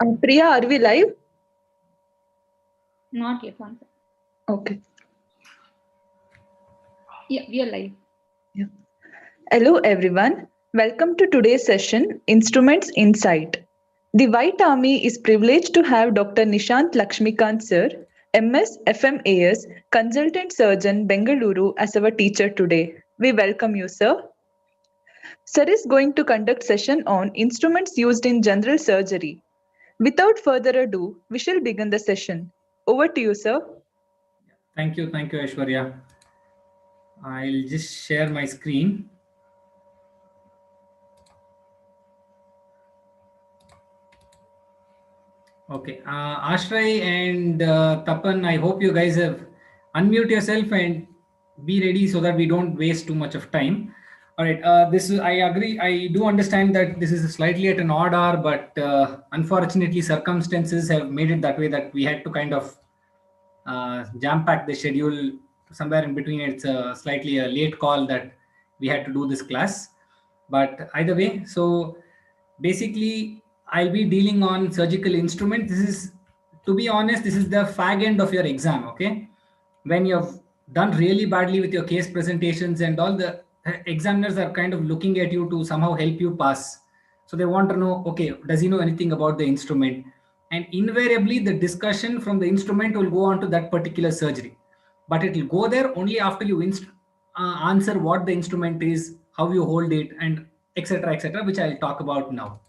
Priya, are we live? Not yet. One second. Okay. Yeah, we are live. Yeah. Hello, everyone. Welcome to today's session, Instruments Insight. The White Army is privileged to have Dr. Nishant Lakshmikant Sir, MS FMAS, Consultant Surgeon, Bengaluru, as our teacher today. We welcome you, sir. Sir is going to conduct session on instruments used in general surgery. Without further ado, we shall begin the session. Over to you, sir. Thank you, Aishwarya. I'll just share my screen. Okay, Ashray and Tapan, I hope you guys have unmute yourself and be ready so that we don't waste too much of time. All right, I agree. I do understand that this is slightly at an odd hour, but unfortunately, circumstances have made it that way that we had to kind of jam pack the schedule somewhere in between. It's slightly a late call that we had to do this class, but either way, so basically I'll be dealing on surgical instrument. This is, to be honest, this is the fag end of your exam. Okay, when you've done really badly with your case presentations and all, the examiners are kind of looking at you to somehow help you pass. So they want to know, okay, does he know anything about the instrument? And invariably the discussion from the instrument will go on to that particular surgery, but it will go there only after you answer what the instrument is, how you hold it, and etc., which I'll talk about now.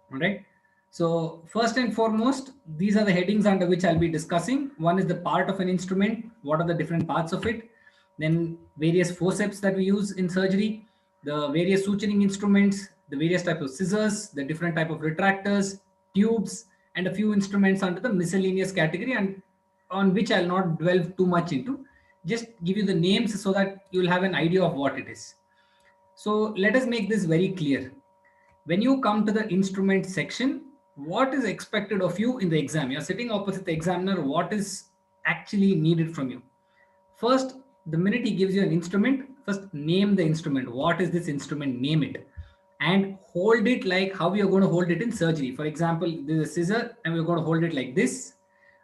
All right. So first and foremost, these are the headings under which I'll be discussing. One is the part of an instrument. What are the different parts of it? Then various forceps that we use in surgery, the various suturing instruments, the various types of scissors, the different type of retractors, tubes, and a few instruments under the miscellaneous category, and on which I'll not delve too much into. Just give you the names so that you'll have an idea of what it is. So let us make this very clear. When you come to the instrument section, what is expected of you in the exam? You're sitting opposite the examiner. What is actually needed from you? First, the minute he gives you an instrument, first name the instrument. What is this instrument? Name it. And hold it like how you're going to hold it in surgery. For example, there's a scissor and we're going to hold it like this.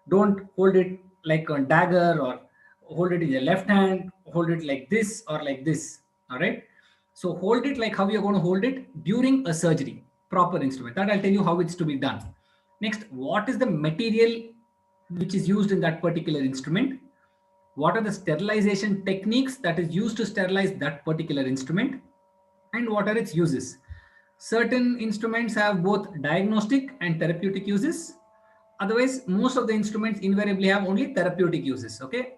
Don't hold it like a dagger, or hold it in your left hand. Hold it like this or like this. All right. So hold it like how you're going to hold it during a surgery, proper instrument. That I'll tell you how it's to be done. Next, what is the material which is used in that particular instrument? What are the sterilization techniques that is used to sterilize that particular instrument? And what are its uses? Certain instruments have both diagnostic and therapeutic uses. Otherwise, most of the instruments invariably have only therapeutic uses. Okay.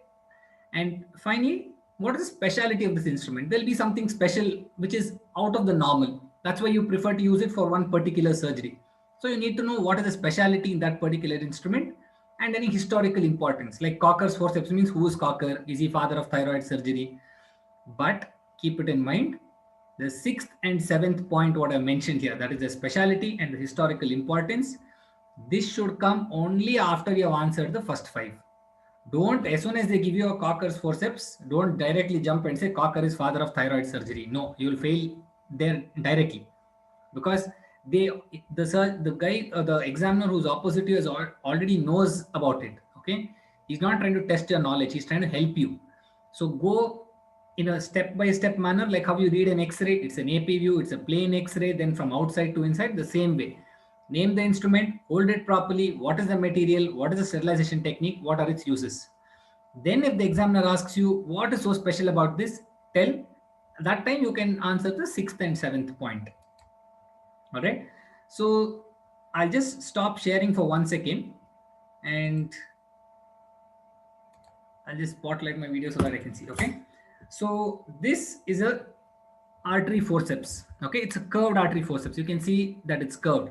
And finally, what is the speciality of this instrument? There'll be something special which is out of the normal. That's why you prefer to use it for one particular surgery. So you need to know what is the speciality in that particular instrument and any historical importance. Like Cocker's forceps means who is Cocker? Is he father of thyroid surgery? But keep it in mind, the sixth and seventh point, what I mentioned here, that is the speciality and the historical importance. This should come only after you have answered the first five. Don't, as soon as they give you a Cocker's forceps, don't directly jump and say Cocker is father of thyroid surgery. No, you will fail there directly, because the guy, the examiner who's opposite you is already knows about it. Okay, he's not trying to test your knowledge, he's trying to help you. So go in a step-by-step manner, like how you read an X-ray. It's an AP view, it's a plain X-ray, then from outside to inside, the same way. Name the instrument, hold it properly, what is the material, what is the sterilization technique, what are its uses. Then if the examiner asks you what is so special about this, tell. That time you can answer the sixth and seventh point. All right, so I'll just stop sharing for 1 second and I'll just spotlight my video so that I can see. Okay, so this is a artery forceps. Okay, it's a curved artery forceps. You can see that it's curved.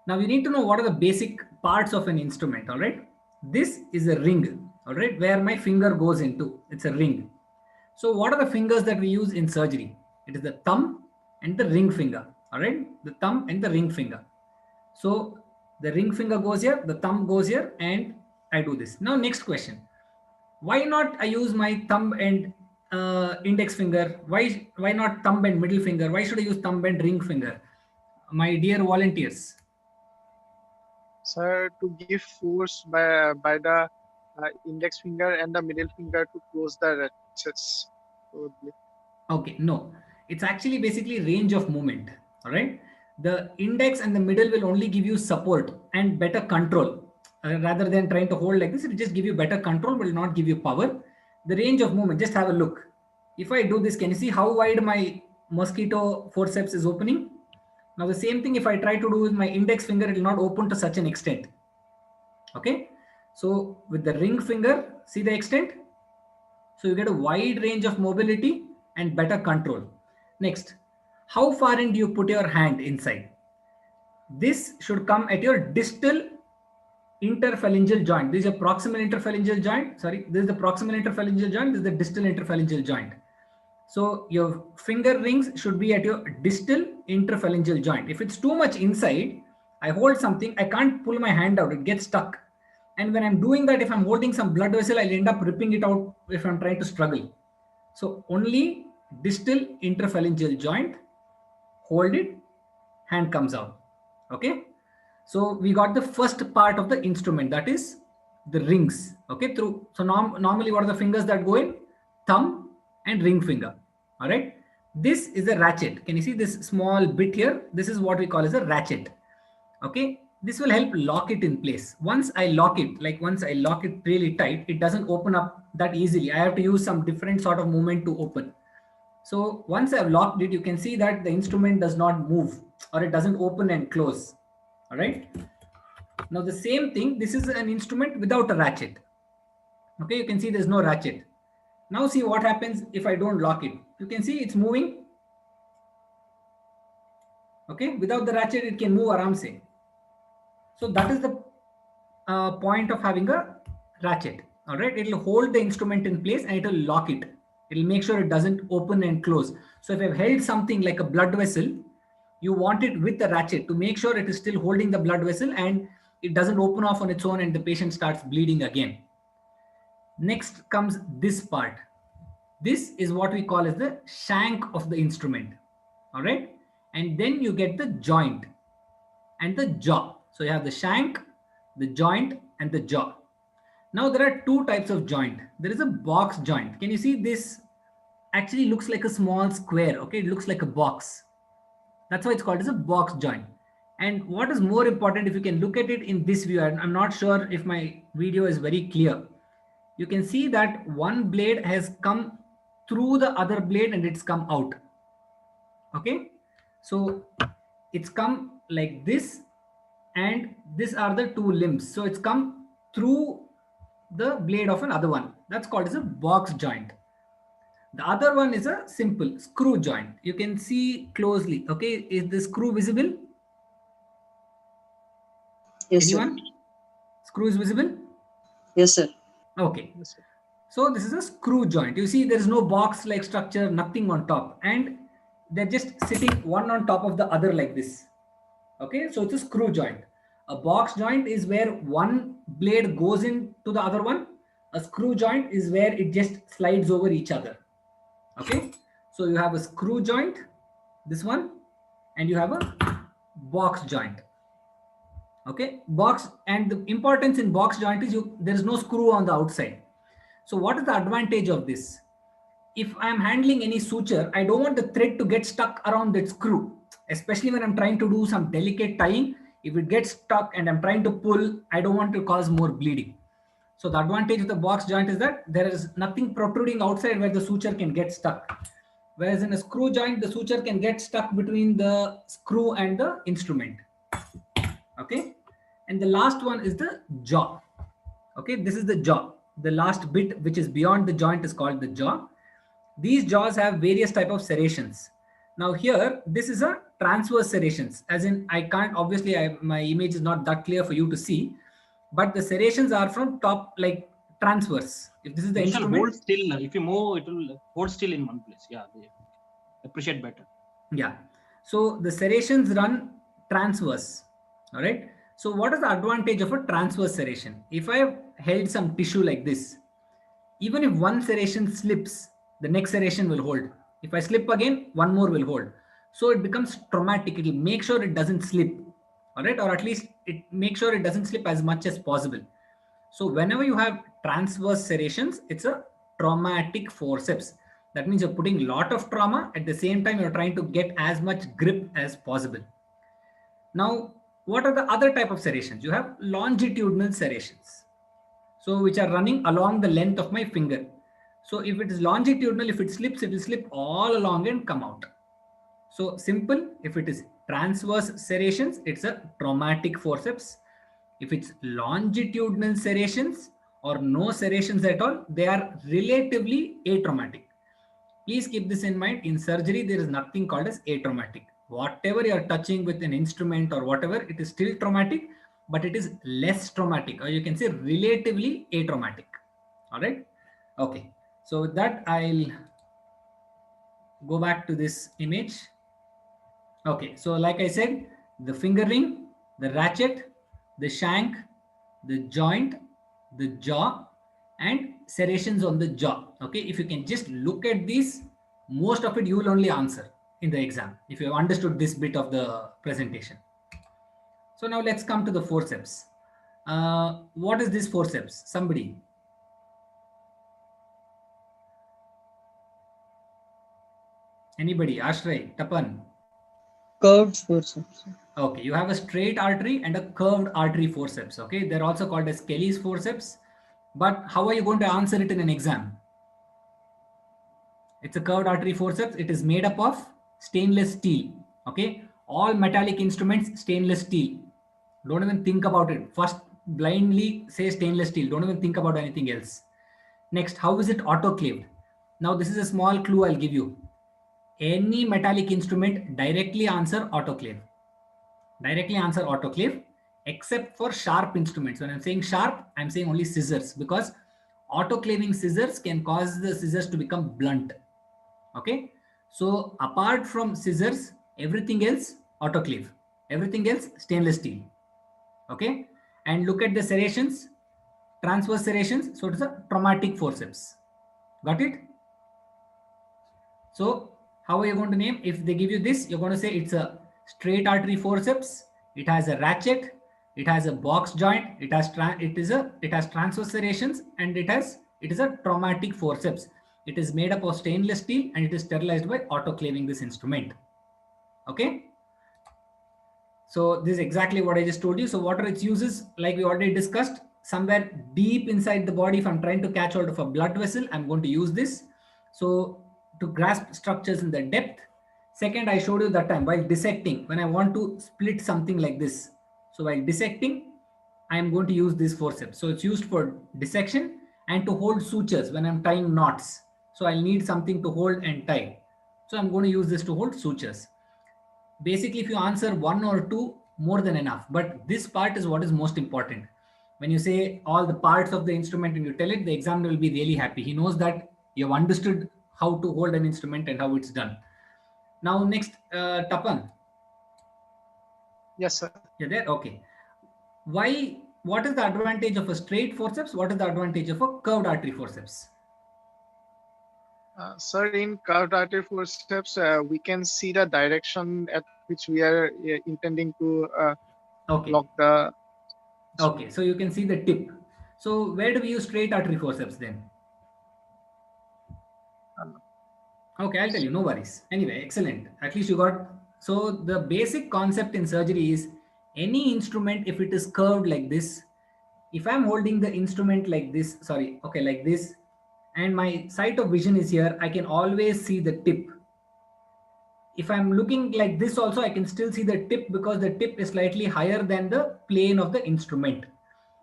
Now we need to know what are the basic parts of an instrument. All right, this is a ring. All right, where my finger goes into, it's a ring. So what are the fingers that we use in surgery? It is the thumb and the ring finger. All right, the thumb and the ring finger. So the ring finger goes here, the thumb goes here, and I do this. Now next question, why not I use my thumb and index finger? Why not thumb and middle finger? Why should I use thumb and ring finger? My dear volunteers, sir, to give force by the index finger and the middle finger to close the ratchets. Probably. Okay, no, it's actually basically range of movement. All right, the index and the middle will only give you support and better control. Rather than trying to hold like this, it will just give you better control, but will not give you power. The range of movement, just have a look. If I do this, can you see how wide my mosquito forceps is opening? Now the same thing, if I try to do with my index finger, it will not open to such an extent. Okay, so with the ring finger, see the extent. So you get a wide range of mobility and better control. Next, how far in do you put your hand inside? This should come at your distal interphalangeal joint. This is a proximal interphalangeal joint. Sorry, this is the proximal interphalangeal joint. This is the distal interphalangeal joint. So your finger rings should be at your distal interphalangeal joint. If it's too much inside, I hold something, I can't pull my hand out, it gets stuck. And when I'm doing that, if I'm holding some blood vessel, I'll end up ripping it out if I'm trying to struggle. So only distal interphalangeal joint, hold it, hand comes out. Okay. So we got the first part of the instrument, that is the rings. Okay. So normally what are the fingers that go in? Thumb and ring finger. All right. This is a ratchet. Can you see this small bit here? This is what we call as a ratchet. Okay. This will help lock it in place. Once I lock it really tight, it doesn't open up that easily. I have to use some different sort of movement to open. So once I've locked it, you can see that the instrument does not move or it doesn't open and close. All right. Now the same thing, this is an instrument without a ratchet. Okay, you can see there's no ratchet. Now see what happens if I don't lock it. You can see it's moving. Okay, without the ratchet, it can move around, say. So that is the point of having a ratchet. All right, it will hold the instrument in place and it will lock it. It will make sure it doesn't open and close. So if I've held something like a blood vessel, you want it with the ratchet to make sure it is still holding the blood vessel and it doesn't open off on its own and the patient starts bleeding again. Next comes this part. This is what we call as the shank of the instrument. All right. And then you get the joint and the jaw. So you have the shank, the joint, and the jaw. Now there are two types of joint. There is a box joint. Can you see this? Actually looks like a small square. Okay, it looks like a box. That's why it's called as a box joint. And what is more important, if you can look at it in this view, I'm not sure if my video is very clear. You can see that one blade has come through the other blade and it's come out. Okay, so it's come like this, and these are the two limbs. So it's come through the blade of another one. That's called as a box joint. The other one is a simple screw joint. You can see closely. Okay, is the screw visible? Yes, sir. Anyone? Screw is visible? Yes, sir. Okay. Yes, sir. So this is a screw joint. You see there is no box like structure, nothing on top, and they're just sitting one on top of the other like this. Okay, so it's a screw joint. A box joint is where one blade goes into the other one. A screw joint is where it just slides over each other. Okay, so you have a screw joint, this one, and you have a box joint. Okay, box, and the importance in box joint is there is no screw on the outside. So what is the advantage of this? If I am handling any suture, I don't want the thread to get stuck around that screw, especially when I'm trying to do some delicate tying. If it gets stuck and I'm trying to pull, I don't want to cause more bleeding. So the advantage of the box joint is that there is nothing protruding outside where the suture can get stuck. Whereas in a screw joint, the suture can get stuck between the screw and the instrument. Okay. And the last one is the jaw. Okay. This is the jaw. The last bit, which is beyond the joint, is called the jaw. These jaws have various type of serrations. Now here, this is a transverse serrations, as in I can't, obviously my image is not that clear for you to see, but the serrations are from top, like transverse. If this is the instrument, hold still. If you move, it will hold still in one place. Yeah, they appreciate better. Yeah. So the serrations run transverse. All right. So what is the advantage of a transverse serration? If I have held some tissue like this, even if one serration slips, the next serration will hold. If I slip again, one more will hold. So it becomes traumatic. It will make sure it doesn't slip. all right, or at least it make sure it doesn't slip as much as possible. So whenever you have transverse serrations, it's a traumatic forceps. That means you're putting a lot of trauma, at the same time you're trying to get as much grip as possible. Now, what are the other type of serrations? You have longitudinal serrations, so which are running along the length of my finger. So if it is longitudinal, if it slips, it will slip all along and come out. So simple, if it is transverse serrations, it's a traumatic forceps. If it's longitudinal serrations or no serrations at all, they are relatively atraumatic. Please keep this in mind. In surgery, there is nothing called as atraumatic. Whatever you are touching with an instrument or whatever, it is still traumatic, but it is less traumatic, or you can say relatively atraumatic. All right. Okay. So with that, I'll go back to this image. Okay, so like I said, the finger ring, the ratchet, the shank, the joint, the jaw, and serrations on the jaw. Okay, if you can just look at these, most of it you will only answer in the exam if you have understood this bit of the presentation. So now let's come to the forceps. What is this forceps? Somebody? Anybody? Ashray, Tapan? Curved forceps. Okay, you have a straight artery and a curved artery forceps. Okay, they're also called as Kelly's forceps. But how are you going to answer it in an exam? It's a curved artery forceps. It is made up of stainless steel. Okay, all metallic instruments, stainless steel. Don't even think about it. First, blindly say stainless steel. Don't even think about anything else. Next, how is it autoclaved? Now, this is a small clue I'll give you. Any metallic instrument, directly answer autoclave. Directly answer autoclave, except for sharp instruments. When I'm saying sharp, I'm saying only scissors, because autoclaving scissors can cause the scissors to become blunt. Okay, so apart from scissors, everything else autoclave, everything else stainless steel. Okay, and look at the serrations, transverse serrations. So it is a traumatic forceps. Got it? So how are you going to name? If they give you this, you're going to say it's a straight artery forceps. It has a ratchet. It has a box joint. It has transverse serrations, and it is a traumatic forceps. It is made up of stainless steel, and it is sterilized by autoclaving this instrument. Okay. So this is exactly what I just told you. So what are its uses? Like we already discussed, somewhere deep inside the body, if I'm trying to catch hold of a blood vessel, I'm going to use this. So to grasp structures in the depth. Second, I showed you that time while dissecting, when I want to split something like this. So while dissecting, I am going to use this forceps. So it's used for dissection and to hold sutures when I'm tying knots. So I'll need something to hold and tie. So I'm going to use this to hold sutures. Basically, if you answer one or two, more than enough. But this part is what is most important. When you say all the parts of the instrument and you tell it, the examiner will be really happy. He knows that you have understood how to hold an instrument and how it's done. Now next, Tapan. Yes, sir. You're there? Okay. What is the advantage of a straight forceps? What is the advantage of a curved artery forceps? Sir, in curved artery forceps, we can see the direction at which we are intending to lock the. Okay, so you can see the tip. So where do we use straight artery forceps then? Okay, I'll tell you, no worries. Anyway, excellent. At least you got. So the basic concept in surgery is any instrument, if it is curved like this, if I'm holding the instrument like this, like this, and my sight of vision is here, I can always see the tip. If I'm looking like this also, I can still see the tip because the tip is slightly higher than the plane of the instrument.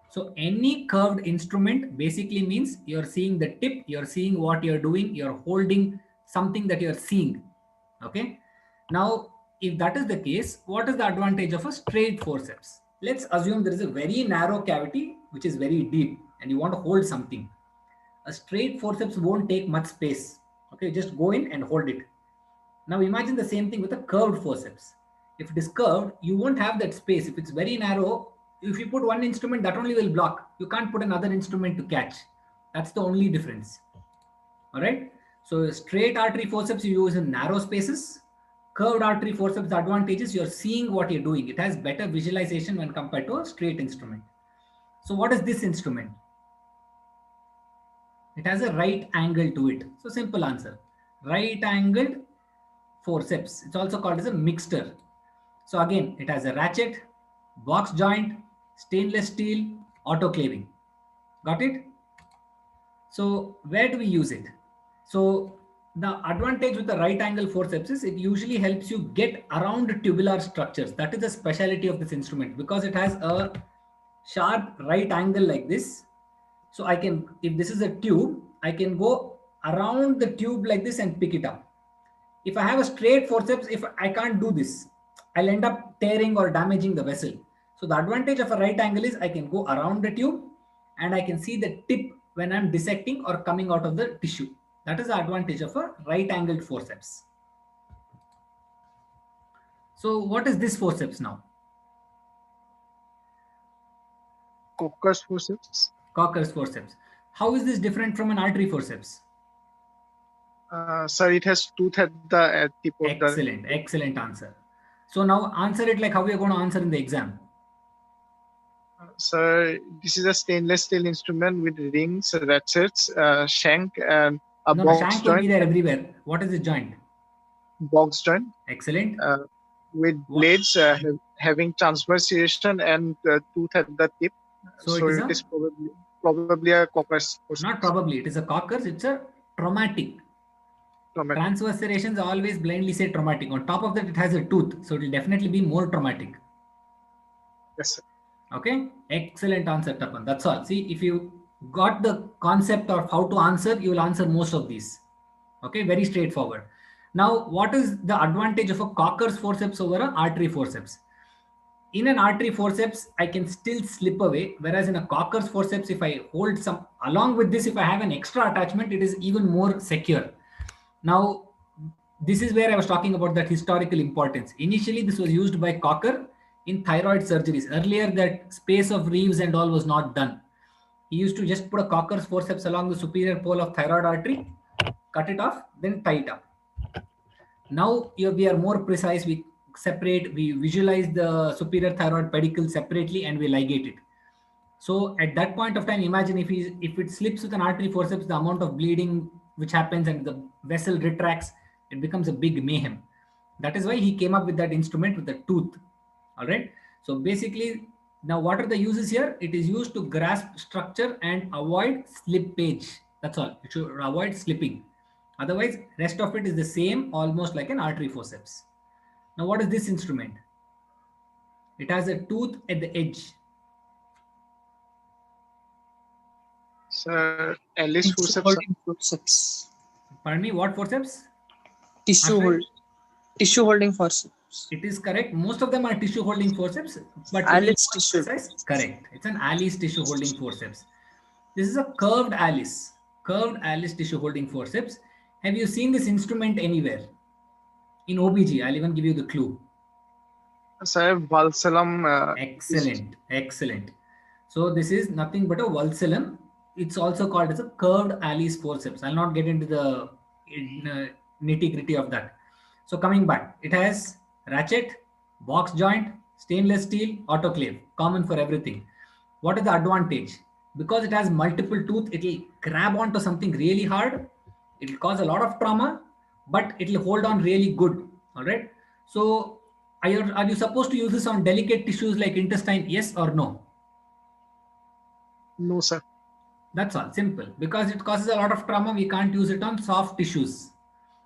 So any curved instrument basically means you're seeing the tip, you're seeing what you're doing, you're holding something that you're seeing. Okay. Now, if that is the case, what is the advantage of a straight forceps? Let's assume there is a very narrow cavity which is very deep and you want to hold something. A straight forceps won't take much space. Okay, just go in and hold it. Now imagine the same thing with a curved forceps. If it is curved, you won't have that space. If it's very narrow, if you put one instrument, that only will block. You can't put another instrument to catch. That's the only difference. All right. So straight artery forceps you use in narrow spaces. Curved artery forceps, the advantage is you're seeing what you're doing. It has better visualization when compared to a straight instrument. So what is this instrument? It has a right angle to it. So simple answer. Right angled forceps. It's also called as a mixture. So again, it has a ratchet, box joint, stainless steel, autoclaving. Got it? So where do we use it? So the advantage with the right angle forceps is it usually helps you get around tubular structures. That is the specialty of this instrument because it has a sharp right angle like this. So I can, if this is a tube, I can go around the tube like this and pick it up. If I have a straight forceps, if I can't do this, I'll end up tearing or damaging the vessel. So the advantage of a right angle is I can go around the tube and I can see the tip when I'm dissecting or coming out of the tissue. That is the advantage of a right angled forceps. So what is this forceps now? Coccus forceps. Cocker's forceps. How is this different from an artery forceps? Sir, it has tooth at the tip of the. Excellent, excellent answer. So now answer it like how we are going to answer in the exam. Sir, this is a stainless steel instrument with rings, ratchets, shank, and a No, box shank will be joint. there everywhere. What is the joint? Box joint Excellent. with blades having transverse serration and tooth at the tip. So So it is it is probably a coccus forceps. not probably, it is a cockers, it's a traumatic. Traumatic. Transverse serrations always blindly say traumatic. On top of that, it has a tooth, so it will definitely be more traumatic. Yes, sir. Okay, excellent answer, Tapan. That's all. See, if you got the concept of how to answer, you will answer most of these. Okay, very straightforward. Now, what is the advantage of a Cocker's forceps over an artery forceps? In an artery forceps, I can still slip away, whereas in a Cocker's forceps, if I hold some, along with this, if I have an extra attachment, it is even more secure. Now, this is where I was talking about that historical importance. Initially, this was used by Cocker in thyroid surgeries. Earlier, that space of Reeves and all was not done. He used to just put a Cocker's forceps along the superior pole of thyroid artery, cut it off, then tie it up. Now we are more precise. We separate, we visualize the superior thyroid pedicle separately and we ligate it. So at that point of time, imagine if it slips with an artery forceps, the amount of bleeding which happens and the vessel retracts, it becomes a big mayhem. That is why he came up with that instrument with the tooth. All right. So basically, now what are the uses here? It is used to grasp structure and avoid slippage. That's all. It should avoid slipping. Otherwise, rest of it is the same, almost like an artery forceps. Now, what is this instrument? It has a tooth at the edge. Sir, Alice Tissue forceps. holding forceps. Pardon me, what forceps? Tissue holding forceps. It is correct. Most of them are tissue holding forceps, but to be Alice more tissue. precise, correct. It's an Alice tissue holding forceps. This is a curved Alice tissue holding forceps. Have you seen this instrument anywhere? In OBG, I'll even give you the clue. Sir, Valsalem. Excellent, excellent. So this is nothing but a Valsalem. It's also called as a curved Alice forceps. I'll not get into the nitty gritty of that. So coming back, it has ratchet, box joint, stainless steel, autoclave, common for everything. What is the advantage? Because it has multiple tooth, it will grab onto something really hard. It will cause a lot of trauma, but it will hold on really good. All right. So are you supposed to use this on delicate tissues like intestine? Yes or no? No, sir. That's all. Simple. Because it causes a lot of trauma, we can't use it on soft tissues.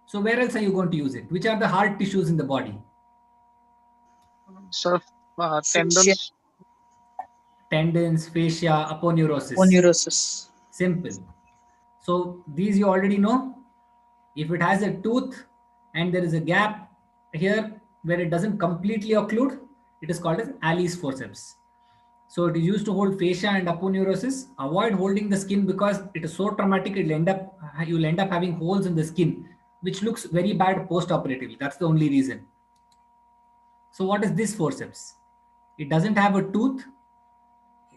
So where else are you going to use it? Which are the hard tissues in the body? Sir, tendons. Tendons, fascia, aponeurosis. Aponeurosis. Simple. So these you already know. If it has a tooth and there is a gap here where it doesn't completely occlude, it is called as Alice forceps. So it is used to hold fascia and aponeurosis. Avoid holding the skin because it is so traumatic. You'll end up having holes in the skin, which looks very bad post-operatively. That's the only reason. So what is this forceps? It doesn't have a tooth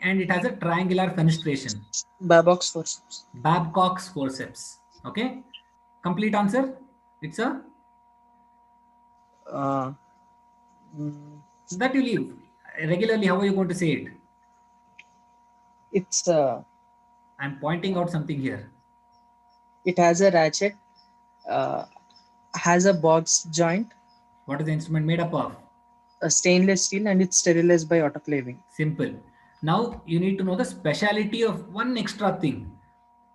and it has a triangular fenestration. Babcock's forceps. Babcock's forceps. Okay. Complete answer. It's a Uh, mm, That you leave. Regularly, how are you going to say it? it's I'm pointing out something here. it has a ratchet, uh, has a box joint, What is the instrument made up of? a stainless steel, and it's sterilized by autoclaving. Simple. Now you need to know the speciality of one extra thing.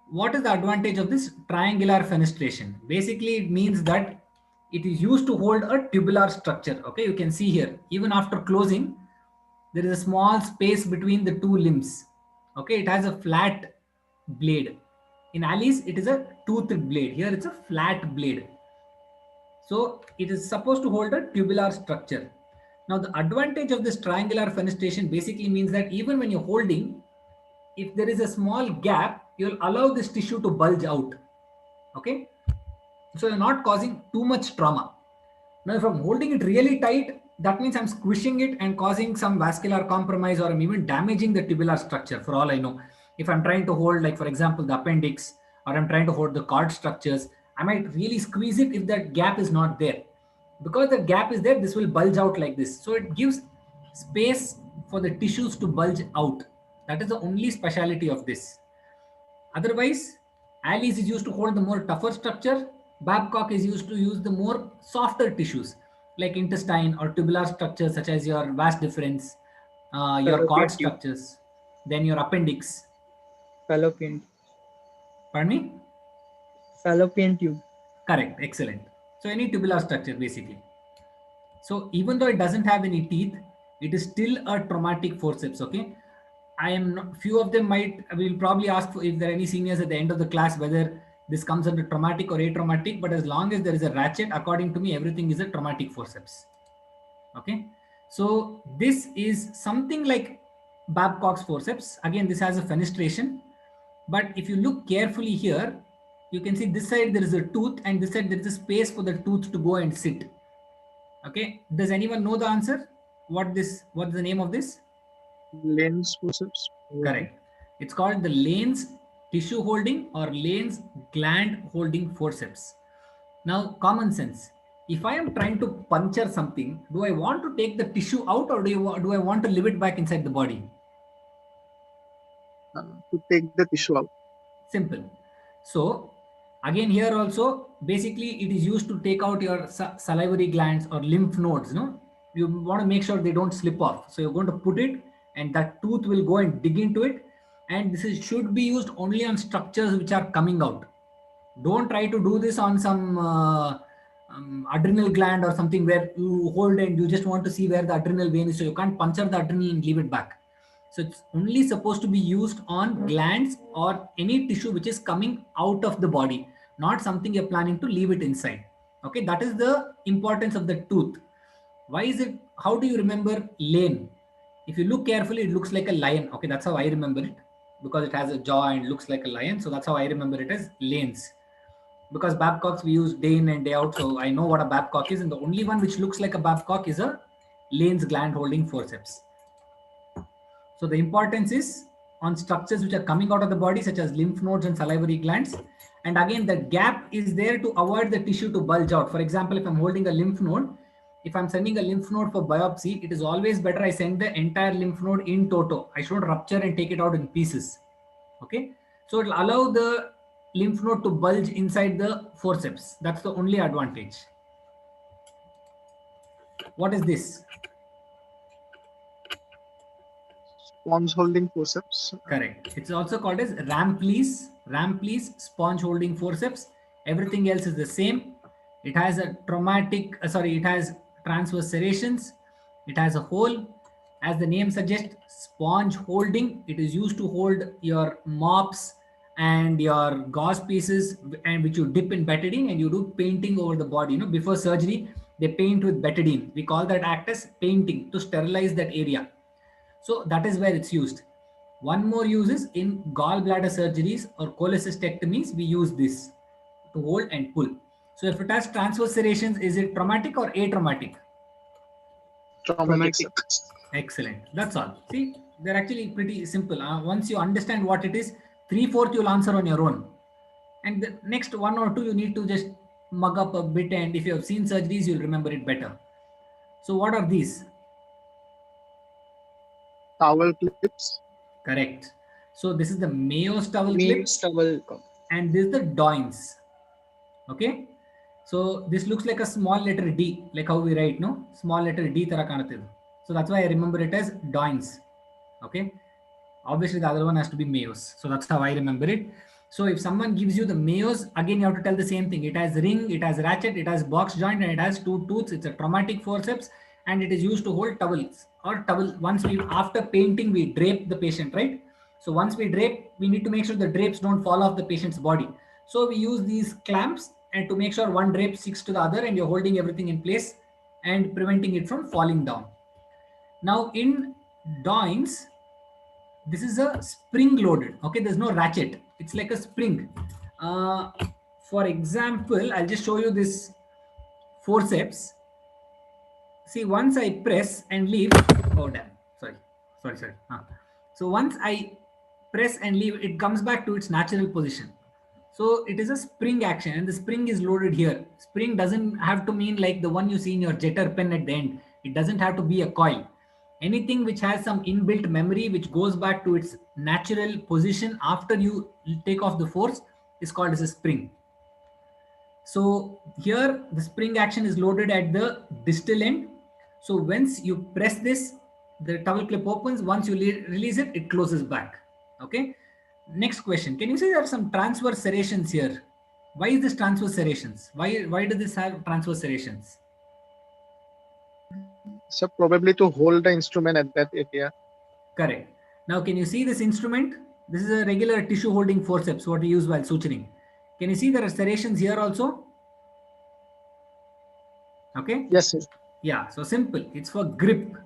What is the advantage of this triangular fenestration? Basically, it means that it is used to hold a tubular structure. Okay, you can see here, even after closing, there is a small space between the two limbs. Okay, it has a flat blade. In Alice, it is a toothed blade. Here, it's a flat blade. So it is supposed to hold a tubular structure. Now the advantage of this triangular fenestration basically means that even when you're holding, if there is a small gap, you'll allow this tissue to bulge out. Okay. So you're not causing too much trauma. Now, if I'm holding it really tight, that means I'm squishing it and causing some vascular compromise, or I'm even damaging the tubular structure for all I know. If I'm trying to hold, like for example, the appendix, or I'm trying to hold the cord structures, I might really squeeze it if that gap is not there. Because the gap is there, this will bulge out like this. So it gives space for the tissues to bulge out. That is the only speciality of this. Otherwise, Alice is used to hold the more tougher structure. Babcock is used to use the more softer tissues like intestine or tubular structures such as your vas deferens, your cord Fallopian tube. structures, then your appendix. Fallopian. Pardon me? Fallopian tube. Correct. Excellent. So any tubular structure basically. So even though it doesn't have any teeth, it is still a traumatic forceps. Okay. I am not, few of them might, will probably ask for, if there are any seniors at the end of the class, whether this comes under traumatic or atraumatic, but as long as there is a ratchet, according to me, everything is a traumatic forceps. Okay. So this is something like Babcock's forceps. Again, this has a fenestration, but if you look carefully here, you can see this side there is a tooth and this side there is a space for the tooth to go and sit. Okay. Does anyone know the answer? What's the name of this? Lens forceps. Correct. It's called the Lane's tissue holding or Lane's gland holding forceps. Now, common sense. If I am trying to puncture something, do I want to take the tissue out, or do I want to leave it back inside the body? To take the tissue out. Simple. So, again here also, basically it is used to take out your salivary glands or lymph nodes. No, you want to make sure they don't slip off. So you're going to put it, and that tooth will go and dig into it. And this should be used only on structures which are coming out. Don't try to do this on some adrenal gland or something where you hold and you just want to see where the adrenal vein is. So you can't puncture the adrenal and leave it back. So it's only supposed to be used on glands or any tissue which is coming out of the body, not something you're planning to leave it inside. Okay, that is the importance of the tooth. Why is it? How do you remember lane? If you look carefully, it looks like a lion. Okay, that's how I remember it, because it has a jaw and looks like a lion. So that's how I remember it as lanes. Because Babcocks we use day in and day out, so I know what a Babcock is, and the only one which looks like a Babcock is a Lane's gland holding forceps. So the importance is on structures which are coming out of the body, such as lymph nodes and salivary glands. And again, the gap is there to avoid the tissue to bulge out. For example, if I'm holding a lymph node, if I'm sending a lymph node for biopsy, it is always better I send the entire lymph node in toto. I shouldn't rupture and take it out in pieces. Okay. So it will allow the lymph node to bulge inside the forceps. That's the only advantage. What is this? Sponge holding forceps. Correct. It's also called as Rampley's sponge holding forceps. Everything else is the same. It has a it has transverse serrations. It has a hole. As the name suggests, sponge holding. It is used to hold your mops and your gauze pieces, and which you dip in betadine and you do painting over the body. You know, before surgery, they paint with betadine. We call that act as painting to sterilize that area. So that is where it's used. One more use is in gallbladder surgeries or cholecystectomies, we use this to hold and pull. So if it has transverse serrations, is it traumatic or atraumatic? Traumatic. Excellent. That's all. See, they're actually pretty simple. Once you understand what it is, 3/4 you'll answer on your own. And the next one or two, you need to just mug up a bit, and if you have seen surgeries, you'll remember it better. So what are these? Towel clips. Correct. So this is the Mayo's towel clip, Means towel. and this is the Doynes. Okay. So this looks like a small letter D, like how we write, no? Small letter D tara kanattidu. So that's why I remember it as Doynes. Okay. Obviously, the other one has to be Mayos. So that's how I remember it. So if someone gives you the Mayos, again you have to tell the same thing. It has ring, it has ratchet, it has box joint, and it has two tooths. It's a traumatic forceps, and it is used to hold towels or towel. Once we, after painting, we drape the patient, right? So once we drape, we need to make sure the drapes don't fall off the patient's body. So we use these clamps and to make sure one drape sticks to the other, and you're holding everything in place and preventing it from falling down. Now in Doynes, this is a spring loaded. Okay, there's no ratchet, it's like a spring. uh, for example, I'll just show you this forceps. See, once I press and leave, oh damn, sorry. So once I press and leave, it comes back to its natural position. So it is a spring action, and the spring is loaded here. Spring doesn't have to mean like the one you see in your jetter pen at the end. It doesn't have to be a coil. Anything which has some inbuilt memory which goes back to its natural position after you take off the force is called as a spring. So here the spring action is loaded at the distal end. So once you press this, the towel clip opens. Once you release it, it closes back. Okay. Next question. Can you say there are some transverse serrations here? Why is this transverse serrations? Why does this have transverse serrations? So probably to hold the instrument at that area. Correct. Now, can you see this instrument? This is a regular tissue holding forceps, what we use while suturing. Can you see there are serrations here also? Okay. Yes, sir. Yeah. So simple. It's for grip.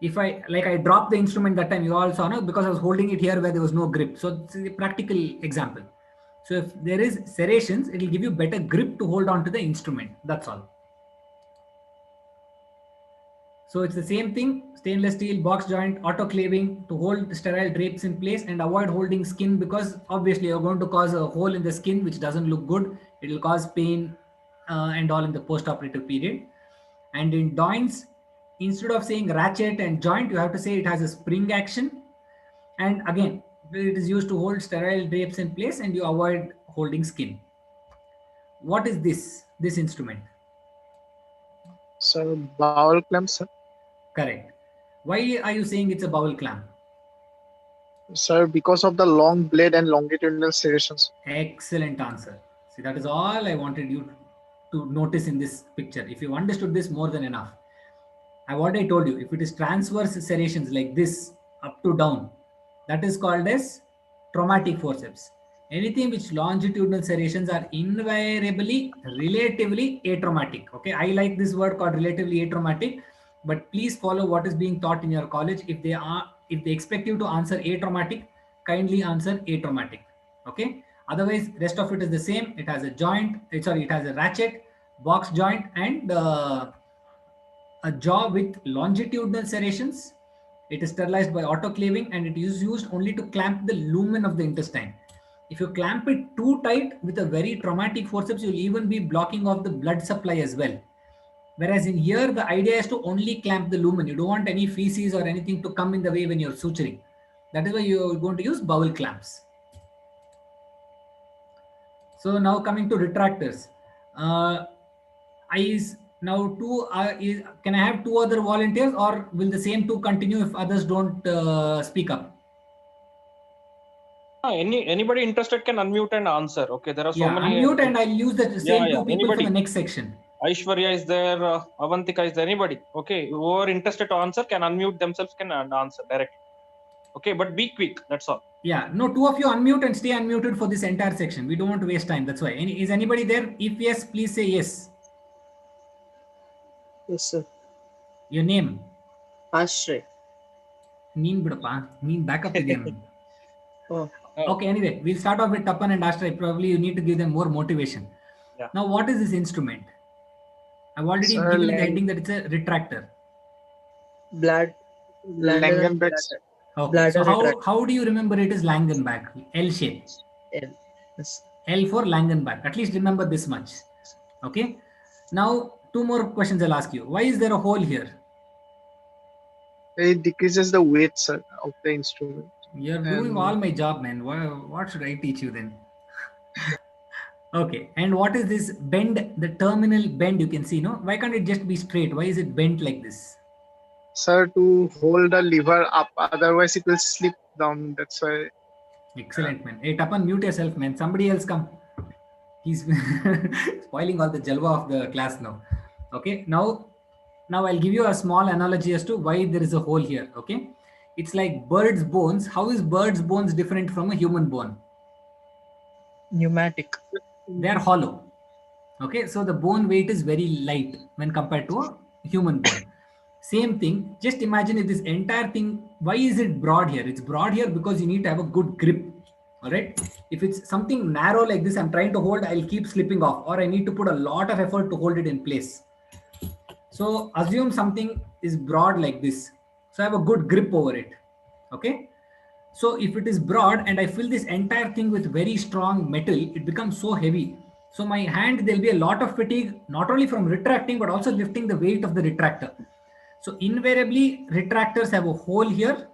If I dropped the instrument that time, you all saw, no, because I was holding it here where there was no grip. So it's a practical example. So if there is serrations, it will give you better grip to hold on to the instrument. That's all. So it's the same thing, stainless steel, box joint, autoclaving to hold sterile drapes in place and avoid holding skin, because obviously you're going to cause a hole in the skin which doesn't look good. It will cause pain and all in the post-operative period. And in Doynes, instead of saying ratchet and joint, you have to say it has a spring action. And again, it is used to hold sterile drapes in place and you avoid holding skin. What is this instrument? So bowel clamp, sir. Correct. Why are you saying it's a bowel clamp? Sir, because of the long blade and longitudinal serrations. Excellent answer. See, that is all I wanted you to notice in this picture. If you understood this, more than enough. What I told you, if it is transverse serrations like this, up to down, that is called as traumatic forceps. Anything which longitudinal serrations are invariably relatively atraumatic. Okay, I like this word called relatively atraumatic, but please follow what is being taught in your college. If they expect you to answer atraumatic, kindly answer atraumatic. Okay, otherwise rest of it is the same. It has a joint, it has a ratchet, box joint, and a jaw with longitudinal serrations. It is sterilized by autoclaving and it is used only to clamp the lumen of the intestine. If you clamp it too tight with a very traumatic forceps, you'll even be blocking off the blood supply as well. Whereas in here, the idea is to only clamp the lumen. You don't want any feces or anything to come in the way when you're suturing. That is why you're going to use bowel clamps. So now coming to retractors. Now can I have two other volunteers, or will the same two continue if others don't speak up? Anybody interested can unmute and answer. Okay, there are so many. Unmute and I'll use the same two people for the next section. Aishwarya is there, Avantika is there, anybody. Okay, who are interested to answer can unmute themselves, can answer directly. Okay, but be quick, that's all. Yeah, no, two of you unmute and stay unmuted for this entire section. We don't want to waste time, that's why. Is anybody there? If yes, please say yes. Yes, sir. Your name? Ashray. Backup again. Oh. Okay, anyway, we'll start off with Tapan and Ashray. Probably you need to give them more motivation. Yeah. Now, what is this instrument? I've already given the heading that it's a retractor. Langenbeck. Okay, so how do you remember it is Langenbeck? L shape. L. Yes. L for Langenbach. At least remember this much. Okay. Now, two more questions I'll ask you. Why is there a hole here? It decreases the weight, sir, of the instrument. You're doing all And my job, man. What should I teach you then? Okay. And what is this bend? The terminal bend you can see, no? Why can't it just be straight? Why is it bent like this? sir, to hold the lever up, otherwise it will slip down. That's why. Excellent, man. Hey, Tapan, mute yourself, man. Somebody else come. He's spoiling all the jalwa of the class now. Okay. Now I'll give you a small analogy as to why there is a hole here. Okay. It's like bird's bones. How is bird's bones different from a human bone? Pneumatic. They are hollow. Okay, so the bone weight is very light when compared to a human bone. Same thing, just imagine if this entire thing, why is it broad here? It's broad here because you need to have a good grip. All right, if it's something narrow like this, I'm trying to hold, I'll keep slipping off, or I need to put a lot of effort to hold it in place. So assume something is broad like this, so I have a good grip over it. Okay, so if it is broad and I fill this entire thing with very strong metal, it becomes so heavy. So my hand, there'll be a lot of fatigue, not only from retracting, but also lifting the weight of the retractor. So invariably, retractors have a hole here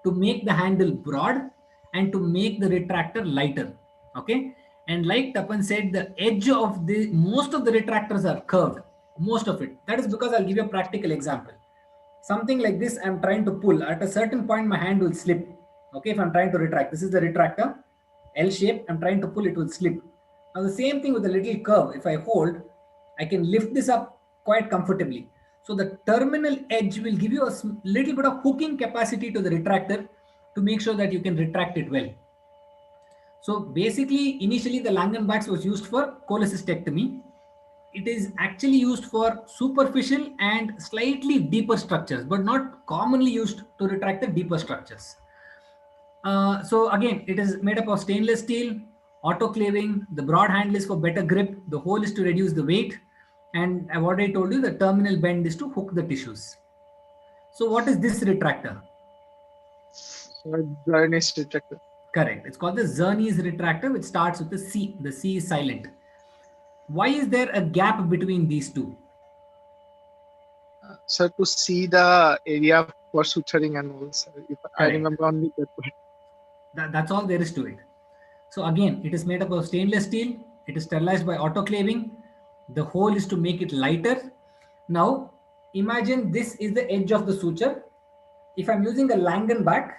to make the handle broad and to make the retractor lighter. Okay. And like Tapan said, the edge of most of the retractors are curved, most of it. That is because I'll give you a practical example. Something like this, I'm trying to pull. At a certain point, my hand will slip. Okay, if I'm trying to retract, this is the retractor, L shape. I'm trying to pull, it will slip. Now the same thing with the little curve. If I hold, I can lift this up quite comfortably. So the terminal edge will give you a little bit of hooking capacity to the retractor to make sure that you can retract it well. So basically, initially the Langenbachs was used for cholecystectomy. It is actually used for superficial and slightly deeper structures, but not commonly used to retract the deeper structures. So again, it is made up of stainless steel, autoclaving. The broad handle is for better grip. The hole is to reduce the weight. And what I told you, the terminal bend is to hook the tissues. So what is this retractor? So dryness retractor. Correct. It's called the Zernes retractor, which starts with the C. The C is silent. Why is there a gap between these two? Sir, to see the area for suturing and all, sir. If I Correct. remember only that part. That's all there is to it. So again, it is made up of stainless steel. It is sterilized by autoclaving. The hole is to make it lighter. Now, imagine this is the edge of the suture. If I'm using a Langenbach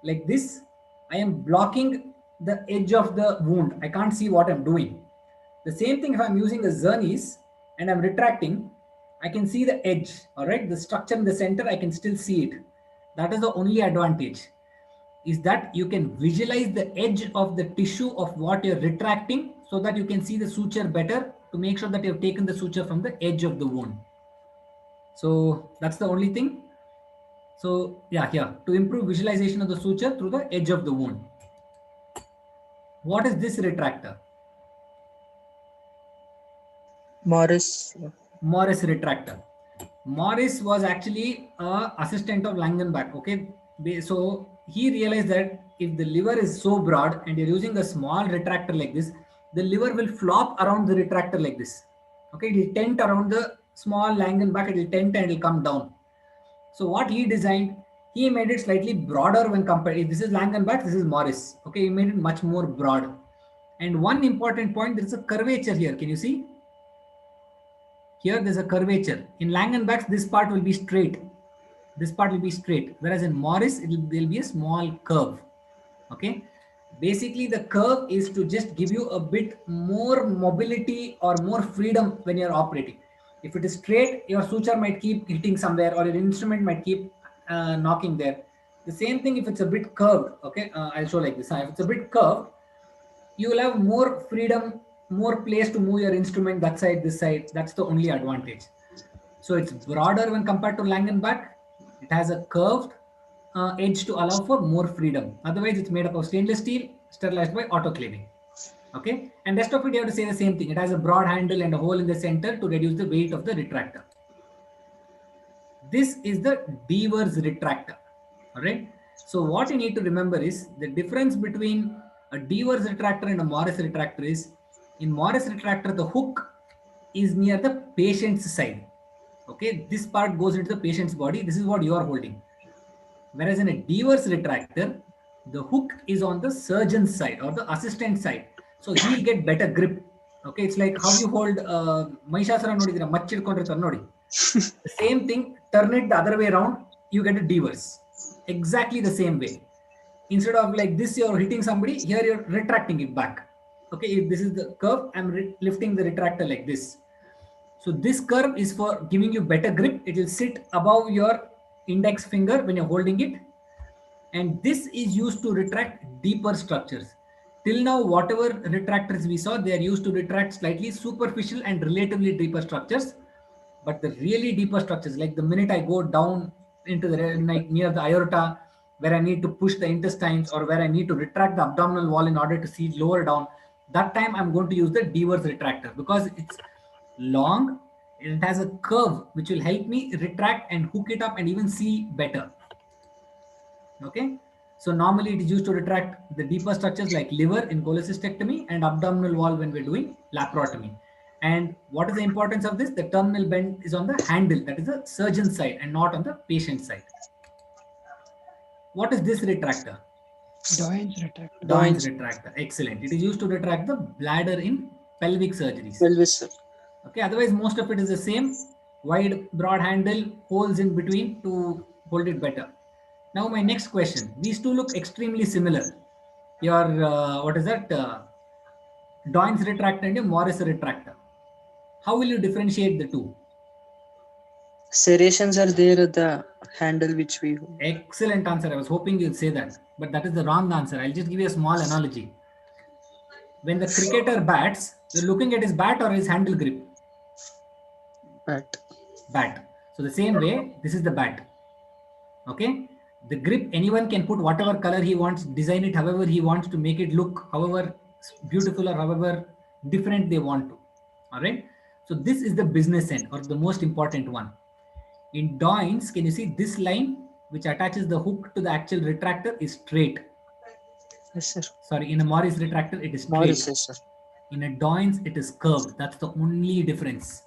like this, I am blocking the edge of the wound. I can't see what I'm doing. The same thing if I'm using a Zernes and I'm retracting, I can see the edge, all right? The structure in the center, I can still see it. That is the only advantage, is that you can visualize the edge of the tissue of what you're retracting so that you can see the suture better to make sure that you've taken the suture from the edge of the wound. So that's the only thing. So yeah, here to improve visualization of the suture through the edge of the wound. What is this retractor? Morris. Morris retractor. Morris was actually a assistant of Langenbach. Okay, so he realized that if the liver is so broad and you're using a small retractor like this, the liver will flop around the retractor like this. Okay, it will tent around the small Langenbach, it will tent and it will come down. So what he designed, he made it slightly broader when compared. If this is Langenbach, this is Morris. Okay, he made it much more broad. And one important point, there is a curvature here. Can you see? Here there's a curvature. In Langenbach's, this part will be straight. This part will be straight. Whereas in Morris, there'll be a small curve. Okay. Basically, the curve is to just give you a bit more mobility or more freedom when you're operating. If it is straight, your suture might keep hitting somewhere or your instrument might keep knocking there. The same thing if it's a bit curved. Okay. I'll show like this. If it's a bit curved, you will have more freedom, more place to move your instrument that side, this side. That's the only advantage. So it's broader when compared to Langenbach. It has a curved edge to allow for more freedom. Otherwise, it's made up of stainless steel, sterilized by autoclaving. Okay, and rest of it you have to say the same thing. It has a broad handle and a hole in the center to reduce the weight of the retractor. This is the Devers retractor. All right. So what you need to remember is the difference between A Devers retractor and a Morris retractor is, in Morris retractor, the hook is near the patient's side. Okay, this part goes into the patient's body. This is what you are holding. Whereas in a Devers retractor, the hook is on the surgeon's side or the assistant side. So he'll get better grip. Okay, it's like how you hold Mahishasura nodidira, machidkondirತಾರೆ ನೋಡಿ. The same thing, turn it the other way around, you get a Devers. Exactly the same way. Instead of like this, you're hitting somebody, here you're retracting it back. Okay, if this is the curve, I'm lifting the retractor like this. So this curve is for giving you better grip. It will sit above your index finger when you're holding it. And this is used to retract deeper structures. Till now, whatever retractors we saw, they are used to retract slightly superficial and relatively deeper structures. But the really deeper structures, like the minute I go down into the like near the aorta, where I need to push the intestines or where I need to retract the abdominal wall in order to see lower down, that time I'm going to use the Devers retractor because it's long and it has a curve which will help me retract and hook it up and even see better. Okay, so normally it is used to retract the deeper structures like liver in cholecystectomy and abdominal wall when we're doing laparotomy. And what is the importance of this? The terminal bend is on the handle, that is the surgeon's side and not on the patient's side. What is this retractor? Doyne's retractor. Doyne's retractor. Excellent. It is used to retract the bladder in pelvic surgeries. Pelvis. Okay, otherwise most of it is the same. Wide, broad handle, holes in between to hold it better. Now my next question. These two look extremely similar. Your, what is that? Doyne's retractor and your Morris retractor. How will you differentiate the two? Serrations are there at the handle which we hold. Excellent answer. I was hoping you'd say that, but that is the wrong answer. I'll just give you a small analogy. When the cricketer bats, you're looking at his bat or his handle grip? Bat. Bat. So the same way, this is the bat. Okay. The grip, anyone can put whatever color he wants, design it however he wants to make it look however beautiful or however different they want to. All right. So this is the business end or the most important one. In Doyne's, can you see this line which attaches the hook to the actual retractor is straight. Yes, sir. Sorry, in a Morris retractor, it is straight. Morris, yes, sir. In a Doyne's, it is curved. That's the only difference.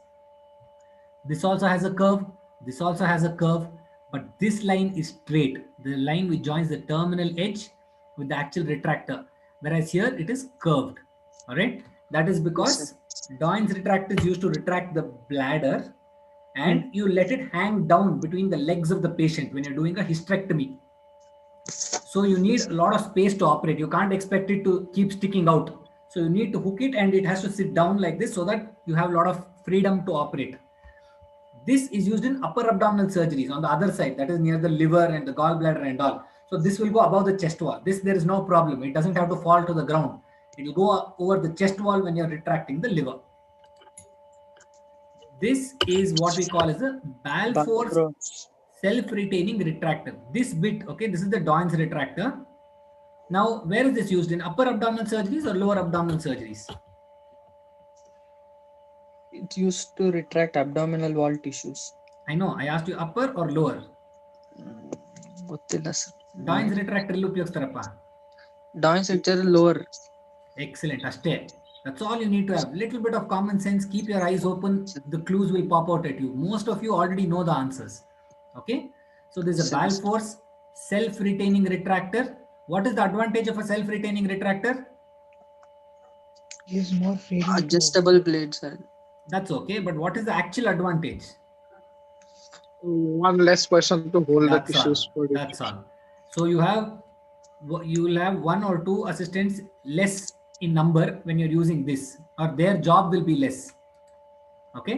This also has a curve. This also has a curve. But this line is straight. The line which joins the terminal edge with the actual retractor. Whereas here, it is curved. All right. That is because Doyne's retractor is used to retract the bladder. And you let it hang down between the legs of the patient when you're doing a hysterectomy. So you need a lot of space to operate. You can't expect it to keep sticking out. So you need to hook it and it has to sit down like this so that you have a lot of freedom to operate. This is used in upper abdominal surgeries on the other side, that is near the liver and the gallbladder and all. So this will go above the chest wall. This, there is no problem. It doesn't have to fall to the ground. It will go over the chest wall when you're retracting the liver. This is what we call as a Balfour's self-retaining retractor. This bit, okay, this is the Doyne's retractor. Now, where is this used? In upper abdominal surgeries or lower abdominal surgeries? It used to retract abdominal wall tissues. I know, I asked you upper or lower? ಗೊತ್ತಿಲ್ಲ sir. Doyne's retractor illu ಉಪಯೋಗಿಸ್ತಾರಪ್ಪ. Doyne's retractor lower. Excellent, ಅಷ್ಟೇ. That's all you need to have. Little bit of common sense. Keep your eyes open. The clues will pop out at you. Most of you already know the answers. Okay. So there's a Balfour's self-retaining retractor. What is the advantage of a self-retaining retractor? Gives more freedom. Adjustable blades. That's okay. But what is the actual advantage? One less person to hold the That's tissues all. for it. That's all. So you will have one or two assistants less in number when you're using this, or their job will be less. Okay.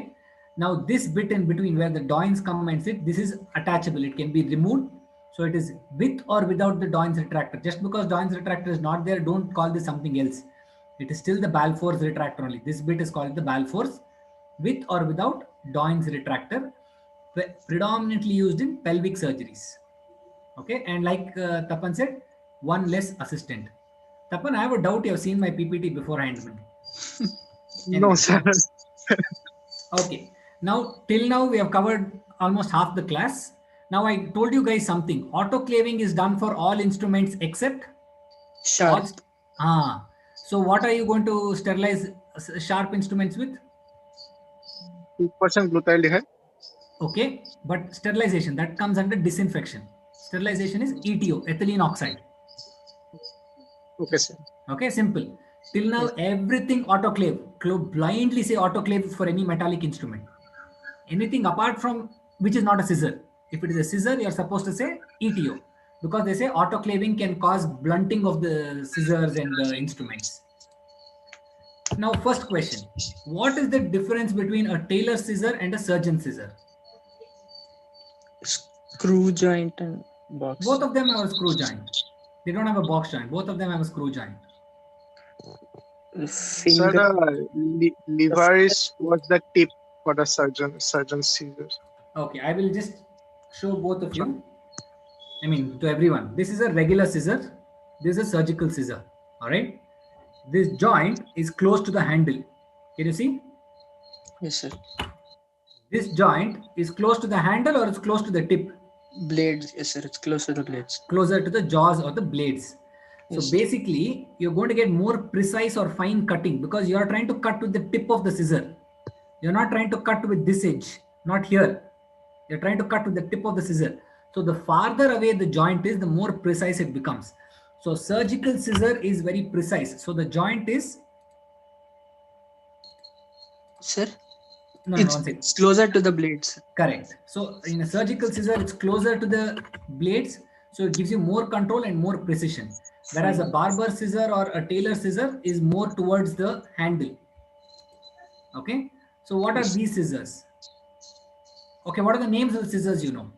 Now this bit in between where the Doyne's come and sit, this is attachable. It can be removed. So it is with or without the Doyne's retractor. Just because Doyne's retractor is not there, don't call this something else. It is still the Balfour's retractor only. This bit is called the Balfour's with or without Doyne's retractor, predominantly used in pelvic surgeries. Okay. And like Tapan said, one less assistant. Tapan, I have a doubt you have seen my PPT beforehand. No, sir. Okay. Now, till now, we have covered almost half the class. Now, I told you guys something. Autoclaving is done for all instruments except Sharp. So what are you going to sterilize sharp instruments with? 2% glutathione. Okay, but sterilization, that comes under disinfection. Sterilization is ETO, ethylene oxide. Okay, sir. Okay, simple. Till now, Yes. everything autoclave. Blindly say autoclave for any metallic instrument. Anything apart from which is not a scissor. If it is a scissor, you are supposed to say ETO, because they say autoclaving can cause blunting of the scissors and the instruments. Now, first question: what is the difference between a tailor scissor and a surgeon scissor? Screw joint and box. Both of them have a screw joint. They don't have a box joint. Both of them have a screw joint. Sir, Finger. lever is what's the tip for the surgeon scissors. Okay, I will just show both of you. I mean, to everyone. This is a regular scissor. This is a surgical scissor. All right. This joint is close to the handle. Can you see? Yes, sir. This joint is close to the handle or it's close to the tip? Blades. Yes, sir. It's close to the blades. Closer to the jaws or the blades. So Yes. basically, you're going to get more precise or fine cutting because you are trying to cut with the tip of the scissor. You're not trying to cut with this edge, not here. You're trying to cut with the tip of the scissor. So the farther away the joint is, the more precise it becomes. So surgical scissor is very precise. So the joint is, Sir? no, It's, one second. it's closer to the blades. Correct. So in a surgical scissor, it's closer to the blades. So it gives you more control and more precision. Whereas a barber scissor or a tailor scissor is more towards the handle. Okay. So what are these scissors? Okay. What are the names of the scissors you know?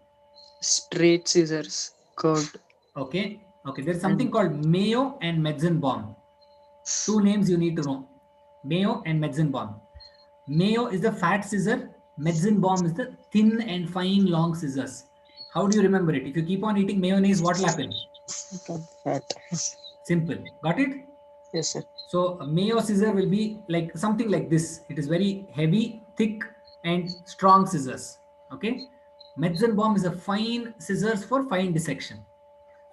Straight scissors. Curved. Okay. Okay. There's something called Mayo and Metzenbaum. Two names you need to know. Mayo and Metzenbaum. Mayo is the fat scissor. Metzenbaum is the thin and fine long scissors. How do you remember it? If you keep on eating mayonnaise, what will happen? Fat. Simple. Got it? Yes, sir. So a Mayo scissor will be like something like this. It is very heavy, thick, and strong scissors. Okay. Metzenbaum is a fine scissors for fine dissection.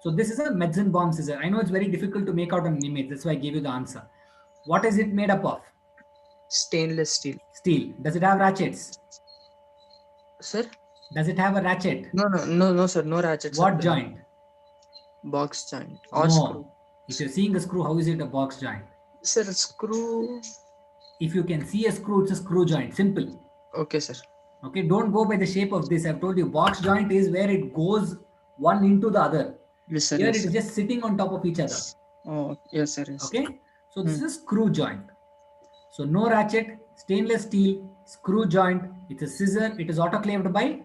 So this is a Metzenbaum scissor. I know it's very difficult to make out an image. That's why I gave you the answer. What is it made up of? Stainless steel. Steel. Does it have ratchets? Sir? Does it have a ratchet? No, sir. No ratchets. What joint? Box joint or No. screw. If you're seeing a screw, how is it a box joint? Sir, screw. If you can see a screw, it's a screw joint. Simple. Okay, sir. Okay, don't go by the shape of this. I've told you, box joint is where it goes one into the other. Yes, sir. Here Yes, it is sir. just sitting on top of each other. Oh, yes, sir. Yes. Okay, so this is screw joint. So no ratchet, stainless steel, screw joint. It's a scissor. It is autoclaved by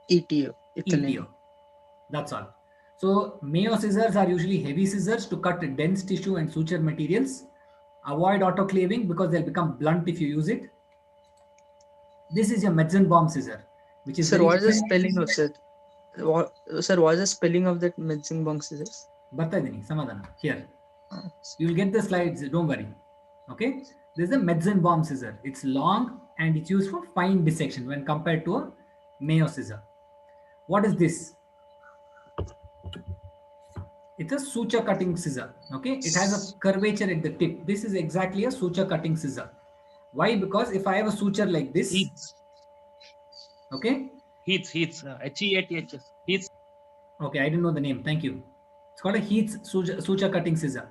ETO. ETO. That's all. So Mayo scissors are usually heavy scissors to cut dense tissue and suture materials. Avoid autoclaving because they'll become blunt if you use it. This is your Metzenbaum scissor, which is Sir, very what is the different. spelling of it? Sir, what is the spelling of that Metzenbaum scissors? Bartadini, Samadhana. Here. You will get the slides, don't worry. Okay? This is a Metzenbaum scissor. It's long and it's used for fine dissection when compared to a Mayo scissor. What is this? It's a suture cutting scissor. Okay? It has a curvature at the tip. This is exactly a suture cutting scissor. Why? Because if I have a suture like this, Heats. okay? Heats. Heats. Heats. Okay, I didn't know the name. Thank you. It's called a Heath's suture cutting scissor.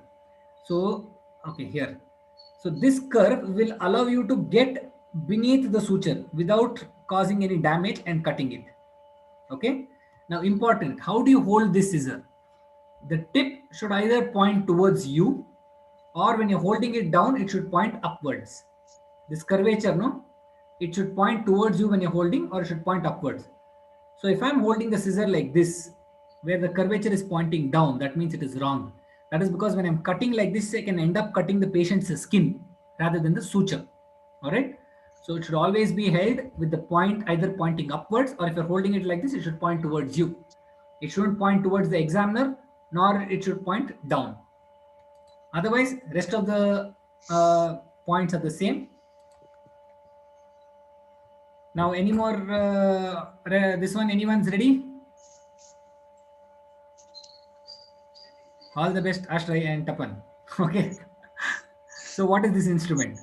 So, okay, here. So this curve will allow you to get beneath the suture without causing any damage and cutting it. Okay. Now important, how do you hold this scissor? The tip should either point towards you, or when you're holding it down, it should point upwards. This curvature, no? It should point towards you when you're holding, or it should point upwards. So if I'm holding the scissor like this, where the curvature is pointing down, that means it is wrong. That is because when I'm cutting like this, I can end up cutting the patient's skin rather than the suture. All right. So it should always be held with the point either pointing upwards, or if you're holding it like this, it should point towards you. It shouldn't point towards the examiner, nor it should point down. Otherwise, rest of the points are the same. Now, any more? This one, anyone's ready? All the best, Ashray and Tapan. Okay. So what is this instrument?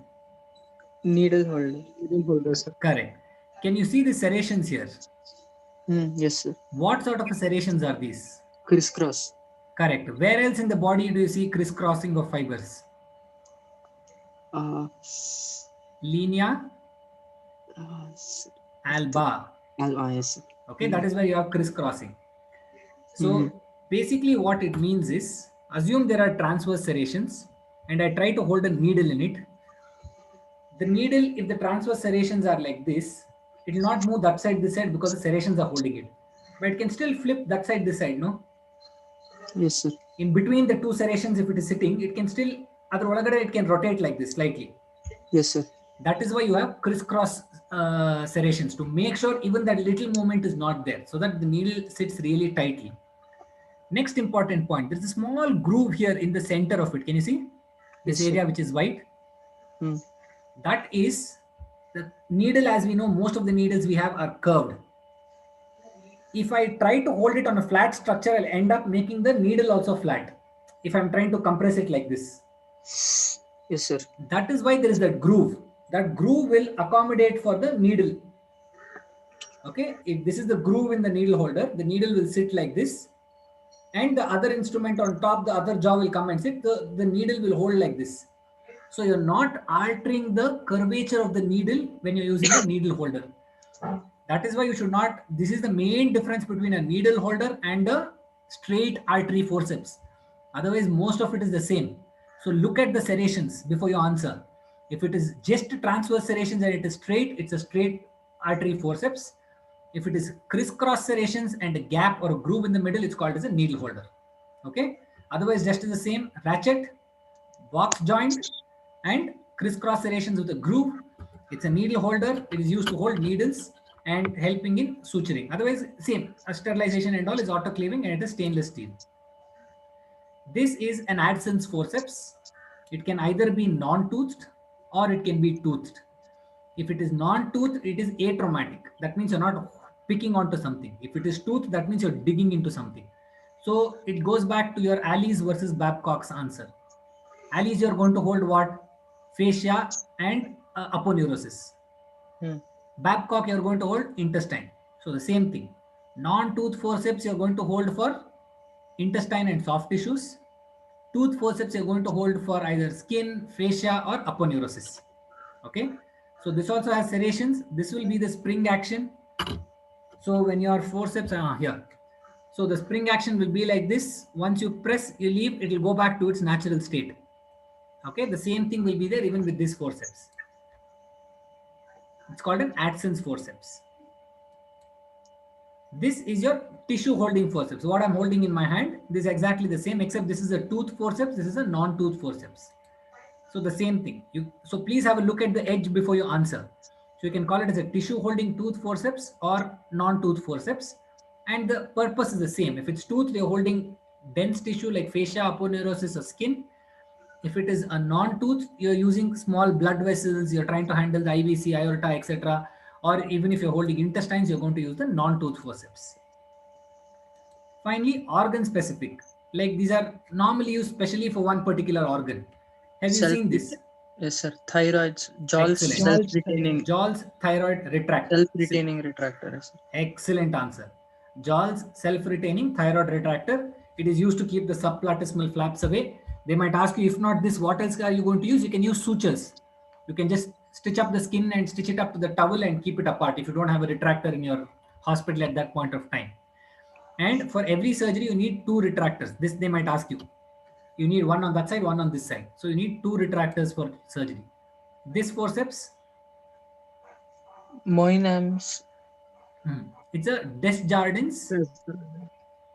Needle holder. Needle holder, sir. Correct. Can you see the serrations here? Yes, sir. What sort of serrations are these? Crisscross. Correct. Where else in the body do you see crisscrossing of fibers? Uh, Linea s- alba. yes, sir. Okay, that is where you have crisscrossing. So Mhm. basically what it means is, assume there are transverse serrations and I try to hold a needle in it. The needle, if the transverse serrations are like this, it will not move that side, this side, because the serrations are holding it. But it can still flip that side, this side, no? Yes, sir. In between the two serrations, if it is sitting, it can still, it can rotate like this slightly. Yes, sir. That is why you have crisscross serrations, to make sure even that little movement is not there, so that the needle sits really tightly. Next important point, there's a small groove here in the center of it. Can you see this Yes, sir. area which is white? Hmm. That is the needle. As we know, most of the needles we have are curved. If I try to hold it on a flat structure, I'll end up making the needle also flat if I'm trying to compress it like this. Yes, sir. That is why there is that groove. That groove will accommodate for the needle. Okay, if this is the groove in the needle holder, the needle will sit like this, and the other instrument on top, the other jaw will come and sit. The needle will hold like this. So you're not altering the curvature of the needle when you're using a needle holder. That is why you should not. This is the main difference between a needle holder and a straight artery forceps. Otherwise, most of it is the same. So look at the serrations before you answer. If it is just transverse serrations and it is straight, it's a straight artery forceps. If it is crisscross serrations and a gap or a groove in the middle, it's called as a needle holder. Okay. Otherwise, just the same ratchet, box joint, and crisscross serrations with a groove. It's a needle holder. It is used to hold needles and helping in suturing. Otherwise, same. Sterilization and all is autoclaving, and it is stainless steel. This is an Adson's forceps. It can either be non-toothed or it can be toothed. If it is non-toothed, it is atraumatic. That means you're not picking onto something. If it is toothed, that means you're digging into something. So it goes back to your Alice versus Babcock's answer. Alice, you're going to hold what? Fascia and aponeurosis. Hmm. Babcock, you're going to hold intestine. So the same thing. Non-tooth forceps, you're going to hold for intestine and soft tissues. Tooth forceps, you're going to hold for either skin, fascia, or aponeurosis. Okay. So this also has serrations. This will be the spring action. So when your forceps are here, so the spring action will be like this. Once you press, you leave, it will go back to its natural state. Okay, the same thing will be there even with this forceps. It's called an Adson's forceps. This is your tissue holding forceps. What I'm holding in my hand, this is exactly the same, except this is a tooth forceps, this is a non-tooth forceps. So the same thing. So please have a look at the edge before you answer. So you can call it as a tissue holding tooth forceps or non-tooth forceps. And the purpose is the same. If it's tooth, you're holding dense tissue like fascia, aponeurosis, or skin. If it is a non-tooth, you're using small blood vessels, you're trying to handle the IVC, aorta, etc. Or even if you're holding intestines, you're going to use the non-tooth forceps. Finally, organ specific. Like these are normally used specially for one particular organ. Have you seen this? Yes, sir. Thyroids. Jaw's Excellent. self-retaining. Jaw's thyroid retractor. Self-retaining retractor. Yes, sir. Excellent answer. Jaw's self-retaining thyroid retractor. It is used to keep the subplatysmal flaps away. They might ask you, if not this, what else are you going to use? You can use sutures. You can just stitch up the skin and stitch it up to the towel and keep it apart if you don't have a retractor in your hospital at that point of time. And for every surgery, you need two retractors. This they might ask you. You need one on that side, one on this side. So you need two retractors for surgery. This forceps, Moynam's. it's a Desjardins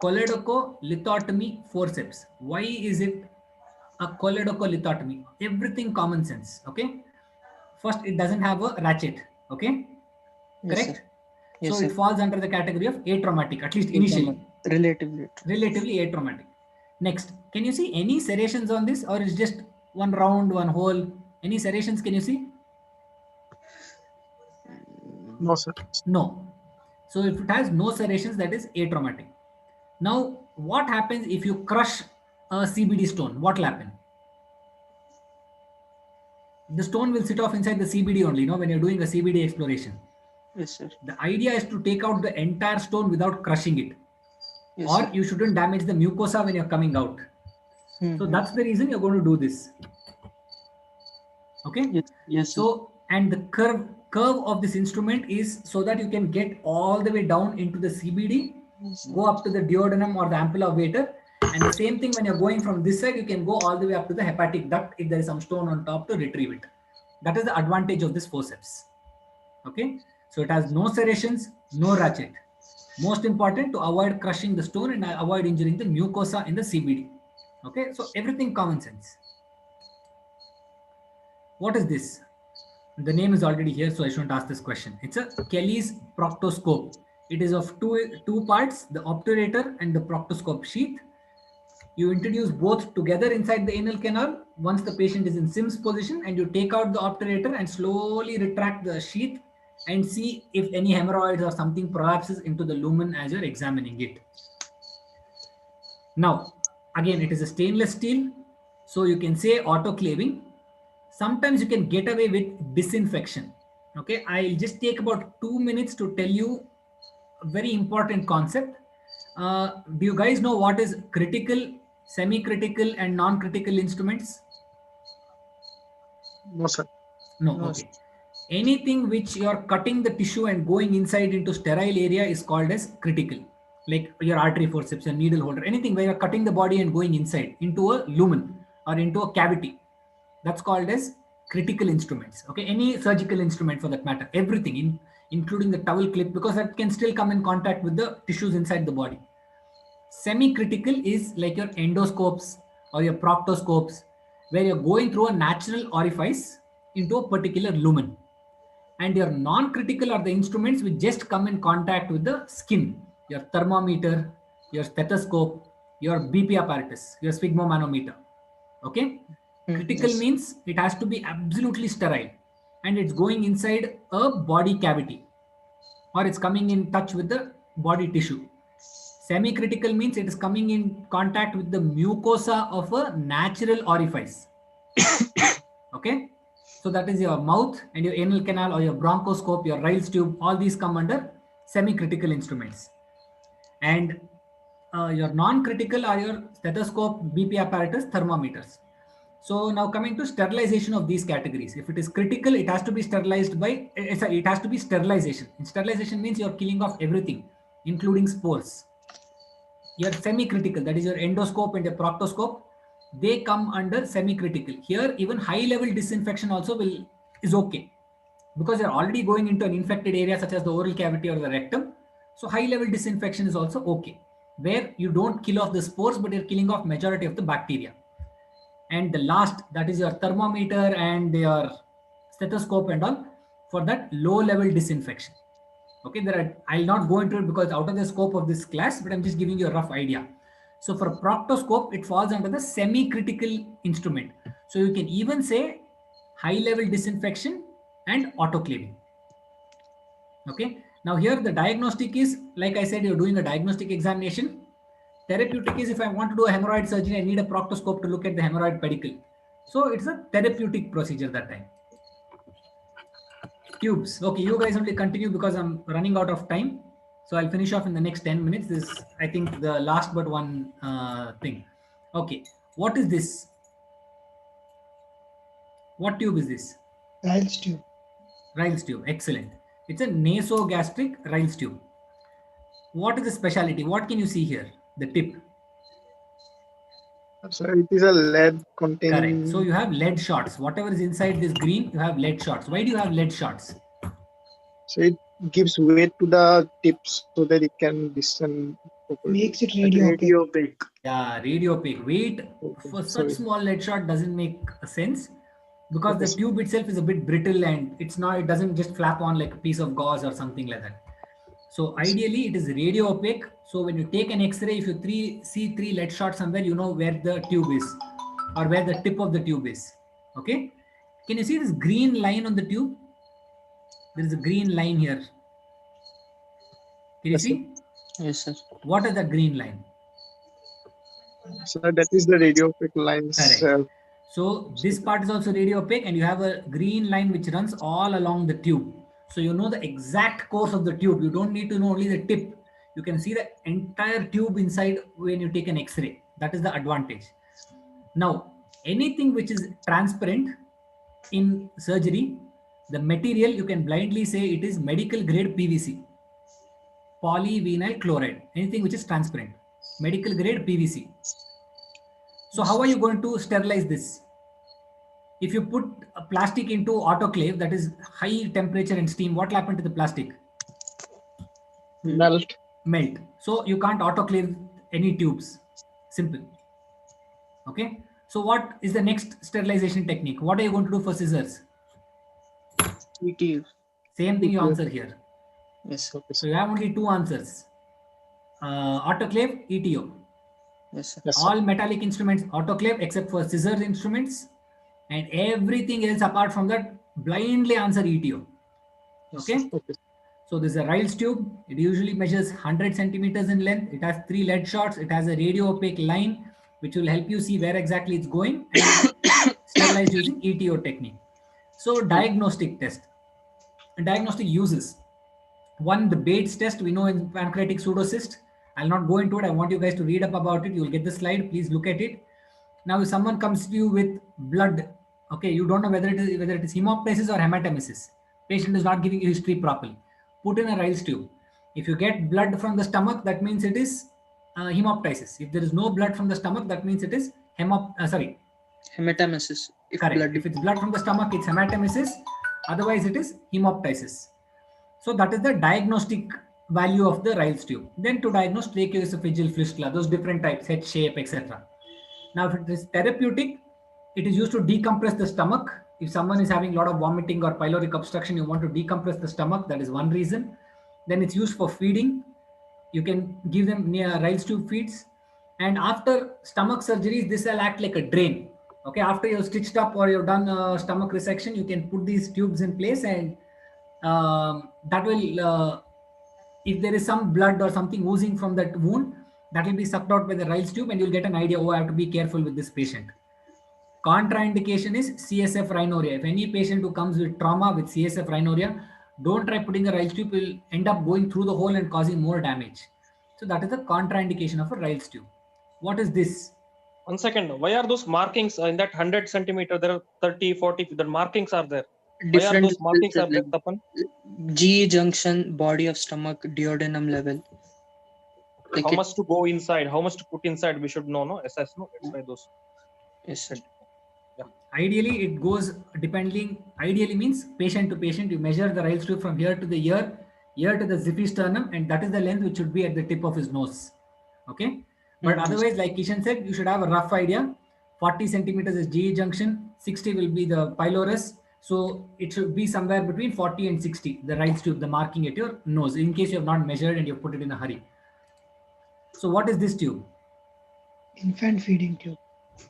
choledocolithotomy forceps. Why is it a choledocolithotomy? Everything common sense. Okay. First, it doesn't have a ratchet. Okay. Yes, Correct. sir. Yes, So sir. it falls under the category of atraumatic, at least initially. Relatively. Relatively atraumatic. Next, can you see any serrations on this, or is just one round, one hole? Any serrations can you see? No, sir. No. So if it has no serrations, that is atraumatic. Now, what happens if you crush a CBD stone? What will happen? the stone will sit off inside the CBD only, when you're doing a CBD exploration. Yes, sir. The idea is to take out the entire stone without crushing it. Yes, Or sir. you shouldn't damage the mucosa when you're coming out. So Mhm. that's the reason you're going to do this. Okay? Yes, yes, sir. So, and the curve of this instrument is so that you can get all the way down into the CBD, Yes, sir. go up to the duodenum or the ampulla vater, and the same thing when you're going from this side, you can go all the way up to the hepatic duct if there is some stone on top to retrieve it. That is the advantage of this forceps. Okay, so it has no serrations, no ratchet. Most important to avoid crushing the stone and avoid injuring the mucosa in the CBD. Okay, so everything common sense. What is this? The name is already here, so I shouldn't ask this question. It's a Kelly's proctoscope. It is of two parts, the obturator and the proctoscope sheath. You introduce both together inside the anal canal once the patient is in Sims position, and you take out the obturator and slowly retract the sheath and see if any hemorrhoids or something prolapses into the lumen as you're examining it. Now, again, it is a stainless steel, so you can say autoclaving. Sometimes you can get away with disinfection. Okay, I'll just take about 2 minutes to tell you a very important concept. Do you guys know what is critical, semi-critical, and non-critical instruments? No, sir. No, No, okay. Anything which you are cutting the tissue and going inside into sterile area is called as critical. Like your artery forceps, your needle holder, anything where you're cutting the body and going inside into a lumen or into a cavity. That's called as critical instruments. Okay, any surgical instrument for that matter, everything, including the towel clip, because that can still come in contact with the tissues inside the body. Semi-critical is like your endoscopes or your proctoscopes, where you're going through a natural orifice into a particular lumen. And your non-critical are the instruments which just come in contact with the skin, your thermometer, your stethoscope, your BP apparatus, your sphygmomanometer. Okay? Critical yes. means it has to be absolutely sterile and it's going inside a body cavity or it's coming in touch with the body tissue. Semi-critical means it is coming in contact with the mucosa of a natural orifice. Okay, so that is your mouth and your anal canal or your bronchoscope, your Ryle's tube, all these come under semi-critical instruments. And your non-critical are your stethoscope, BP apparatus, thermometers. So now coming to sterilization of these categories. If it is critical, it has to be sterilized by, it has to be sterilization. And sterilization means you're killing off everything, including spores. Your semi-critical, that is your endoscope and your proctoscope, they come under semi-critical. Here, even high-level disinfection also is okay because you're already going into an infected area such as the oral cavity or the rectum. So high-level disinfection is also okay, where you don't kill off the spores, but you're killing off majority of the bacteria. And the last, that is your thermometer and your stethoscope and all, for that low-level disinfection. Okay, I'll not go into it because out of the scope of this class, but I'm just giving you a rough idea. So for proctoscope, it falls under the semi-critical instrument. So you can even say high-level disinfection and autoclaving. Okay, now here the diagnostic is, like I said, you're doing a diagnostic examination. Therapeutic is if I want to do a hemorrhoid surgery, I need a proctoscope to look at the hemorrhoid pedicle. So it's a therapeutic procedure that time. Tubes. Okay, you guys only continue because I'm running out of time. So I'll finish off in the next 10 minutes. This is, I think, the last but one thing. Okay, what is this? What tube is this? Riles tube. Riles tube. Excellent. It's a nasogastric Riles tube. What is the specialty? What can you see here? The tip. So it is a lead Correct. containing. So you have lead shots. Whatever is inside this green, you have lead shots. Why do you have lead shots? So it gives weight to the tip so that it can discern properly. Makes it radio opaque. Yeah, radio opaque. Weight for such Sorry. small lead shot doesn't make sense because Okay, the tube itself is a bit brittle and it doesn't just flap on like a piece of gauze or something like that. So ideally it is radio opaque. So when you take an X-ray, if you see three lead shots somewhere, you know where the tube is or where the tip of the tube is. Okay. Can you see this green line on the tube? There is a green line here. Can you Yes, sir. see? Yes, sir. What is that green line? So that is the radio opaque lines. Correct. So this part is also radio opaque, and you have a green line which runs all along the tube. So you know the exact course of the tube. You don't need to know only the tip. You can see the entire tube inside when you take an X-ray. That is the advantage. Now, anything which is transparent in surgery, the material you can blindly say it is medical grade PVC, polyvinyl chloride, anything which is transparent, medical grade PVC. So how are you going to sterilize this? If you put a plastic into autoclave, that is high temperature and steam, what will happen to the plastic? Melt. Melt. So you can't autoclave any tubes. Simple. Okay. So what is the next sterilization technique? What are you going to do for scissors? ETU. Same thing you answer here. Yes. Okay, So sir. you have only two answers. Autoclave, ETO. Yes, sir. Yes, sir. All metallic instruments autoclave except for scissors instruments, and everything else apart from that blindly answer ETO. Yes, Okay. Okay. So this is a Riles tube. It usually measures 100 centimeters in length. It has 3 lead shots. It has a radio opaque line which will help you see where exactly it's going, and it is sterilized using ETO technique. So diagnostic test. Diagnostic uses. One, the Bates test we know in pancreatic pseudocyst. I'll not go into it. I want you guys to read up about it. You'll get the slide. Please look at it. Now, if someone comes to you with blood, okay, you don't know whether it is hemoptysis or hematemesis. Patient is not giving you history properly. Put in a Riles tube. If you get blood from the stomach, that means it is hemoptysis. If there is no blood from the stomach, that means it is Hematemesis. If correct. blood. If it's blood from the stomach, it's hematemesis. Otherwise, it is hemoptysis. So that is the diagnostic value of the Riles tube. Then to diagnose tracheoesophageal fistula, those different types, head shape, etc. Now, if it is therapeutic, it is used to decompress the stomach. If someone is having a lot of vomiting or pyloric obstruction, you want to decompress the stomach. That is one reason. Then it's used for feeding. You can give them near Riles tube feeds. And after stomach surgeries, this will act like a drain. Okay, after you've stitched up or you've done stomach resection, you can put these tubes in place, and that will, if there is some blood or something oozing from that wound, that will be sucked out by the Riles tube, and you'll get an idea, oh, I have to be careful with this patient. Contraindication is CSF rhinorrhea. If any patient who comes with trauma with CSF rhinorrhea, don't try putting a Riles tube, will end up going through the hole and causing more damage. So that is the contraindication of a Riles tube. What is this? 1 second. Why are those markings in that 100 centimeter? There are 30, 40. The markings are there. Why are Different those markings are levels, there, Tapan? G junction, body of stomach, duodenum level. Like How it- much to go inside? How much to put inside? We should know, no? SS, no? That's why those. Yes, sir. Ideally, it goes depending. Ideally means patient to patient. You measure the Riles tube from here to the ear to the xiphisternum, and that is the length which should be at the tip of his nose. Okay, but otherwise, like Kishan said, you should have a rough idea. 40 centimeters is GE junction, 60 will be the pylorus. So it should be somewhere between 40 and 60, the Riles tube, the marking at your nose, in case you have not measured and you put it in a hurry. So what is this tube? Infant feeding tube.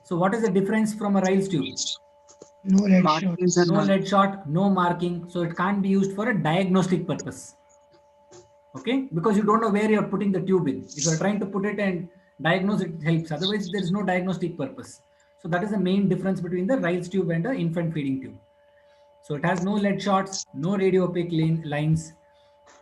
So what is the difference from a Riles tube? No lead Markings shots. are No not- lead shot, no marking. So it can't be used for a diagnostic purpose. Okay, because you don't know where you're putting the tube in. If you're trying to put it and diagnose, it helps. Otherwise, there is no diagnostic purpose. So that is the main difference between the Riles tube and the infant feeding tube. So it has no lead shots, no radio opaque lines.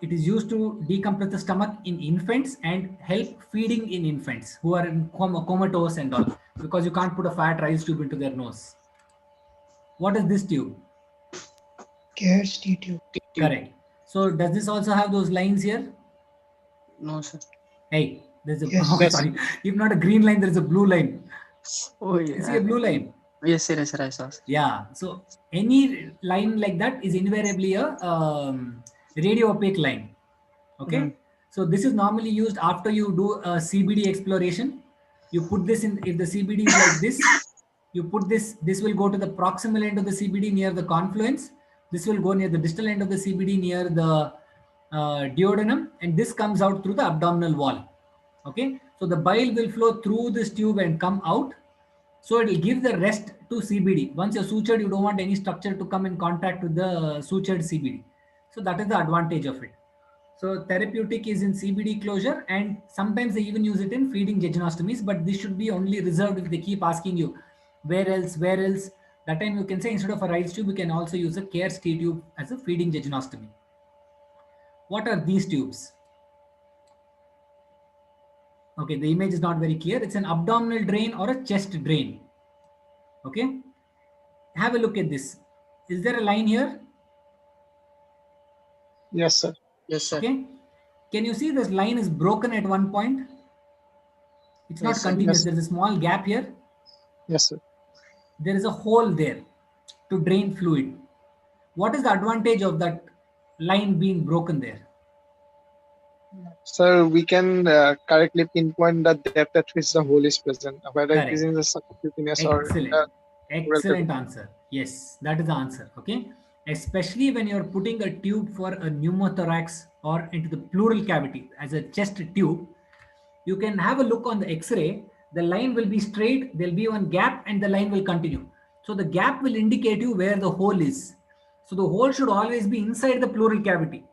It is used to decompress the stomach in infants and help feeding in infants who are in comatose and all, because you can't put a fat Riles tube into their nose. What is this tube? Cares T tube. Correct. So does this also have those lines here? No, sir. Hey, there's a Yes. oh, sorry. If not a green line, there's a blue line. Oh, You see a blue line? Yes, sir. Yes, sir. I saw. Sir. Yeah. So any line like that is invariably a radio opaque line. Okay. So this is normally used after you do a CBD exploration. You put this in, if the CBD is like this, you put this will go to the proximal end of the CBD near the confluence. This will go near the distal end of the CBD near the duodenum, and this comes out through the abdominal wall. Okay. So the bile will flow through this tube and come out. So it will give the rest to CBD. Once you're sutured, you don't want any structure to come in contact with the sutured CBD. So that is the advantage of it. So therapeutic is in CBD closure, and sometimes they even use it in feeding jejunostomies, but this should be only reserved if they keep asking you, Where else? Where else? That time you can say instead of a rice tube, you can also use a Ker's T tube as a feeding jejunostomy. What are these tubes? Okay, the image is not very clear. It's an abdominal drain or a chest drain. Okay, have a look at this. Is there a line here? Yes, sir. Yes, sir. Okay, can you see this line is broken at one point? It's not Yes, sir. continuous. Yes, There's a small gap here. yes, sir. There is a hole there to drain fluid. What is the advantage of that line being broken there? Sir, we can correctly pinpoint the depth at which the hole is present, whether it is Correct. in the subcutaneous or in Excellent. the oral cavity. Excellent answer. Yes, that is the answer. Okay. Especially when you're putting a tube for a pneumothorax or into the pleural cavity as a chest tube, you can have a look on the x-ray. The line will be straight, there'll be one gap, and the line will continue. So the gap will indicate you where the hole is. So the hole should always be inside the pleural cavity.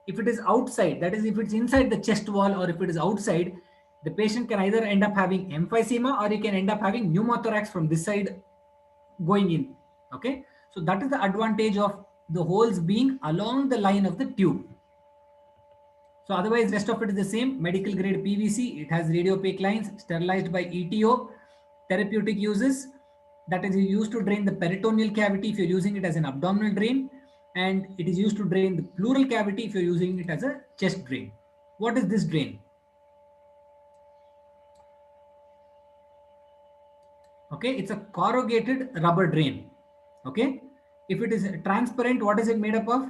If it is outside, that is if it's inside the chest wall, or if it is outside, the patient can either end up having emphysema or he can end up having pneumothorax from this side going in. Okay, so that is the advantage of the holes being along the line of the tube. So otherwise rest of it is the same. Medical grade PVC, it has radiopaque lines, sterilized by ETO. Therapeutic uses, that is used to drain the peritoneal cavity if you're using it as an abdominal drain, and it is used to drain the pleural cavity if you're using it as a chest drain. What is this drain? Okay, it's a corrugated rubber drain. Okay, if it is transparent, what is it made up of?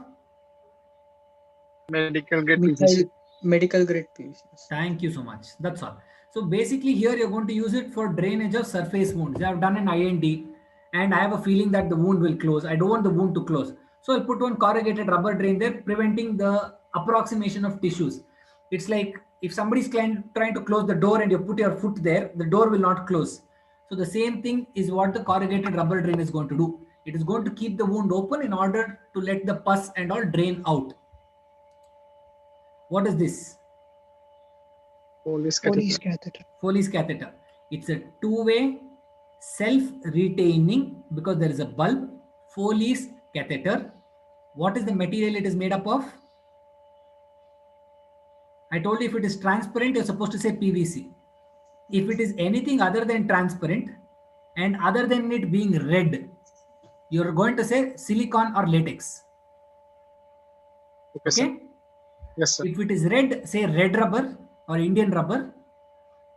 Medical grade Methyl, PVC. medical grade PVC. Thank you so much. That's all. So basically here you're going to use it for drainage of surface wounds. I've done an IND and I have a feeling that the wound will close. I don't want the wound to close. So I'll put one corrugated rubber drain there, preventing the approximation of tissues. It's like if somebody's trying to close the door and you put your foot there, the door will not close. So the same thing is what the corrugated rubber drain is going to do. It is going to keep the wound open in order to let the pus and all drain out. What is this? Foley's Foley's catheter. catheter. Foley's catheter. It's a two-way self-retaining because there is a bulb. Foley's catheter. What is the material it is made up of? I told you if it is transparent, you're supposed to say PVC. If it is anything other than transparent and other than it being red, you're going to say silicone or latex. Okay, sir. Okay? Yes, sir. If it is red, say red rubber or Indian rubber.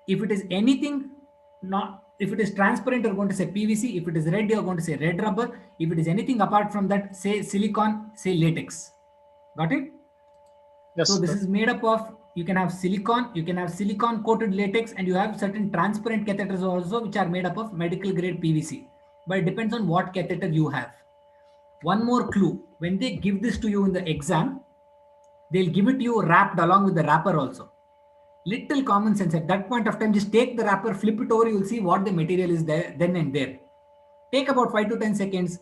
If it is anything not, if it is transparent, you're going to say PVC. If it is red, you're going to say red rubber. If it is anything apart from that, say silicone, say latex. Got it? Yes, So this sir. is made up of, you can have silicone coated latex, and you have certain transparent catheters also which are made up of medical grade PVC. But it depends on what catheter you have. One more clue, when they give this to you in the exam, they'll give it to you wrapped along with the wrapper also. Little common sense at that point of time, just take the wrapper, flip it over, you will see what the material is there then and there. Take about 5 to 10 seconds,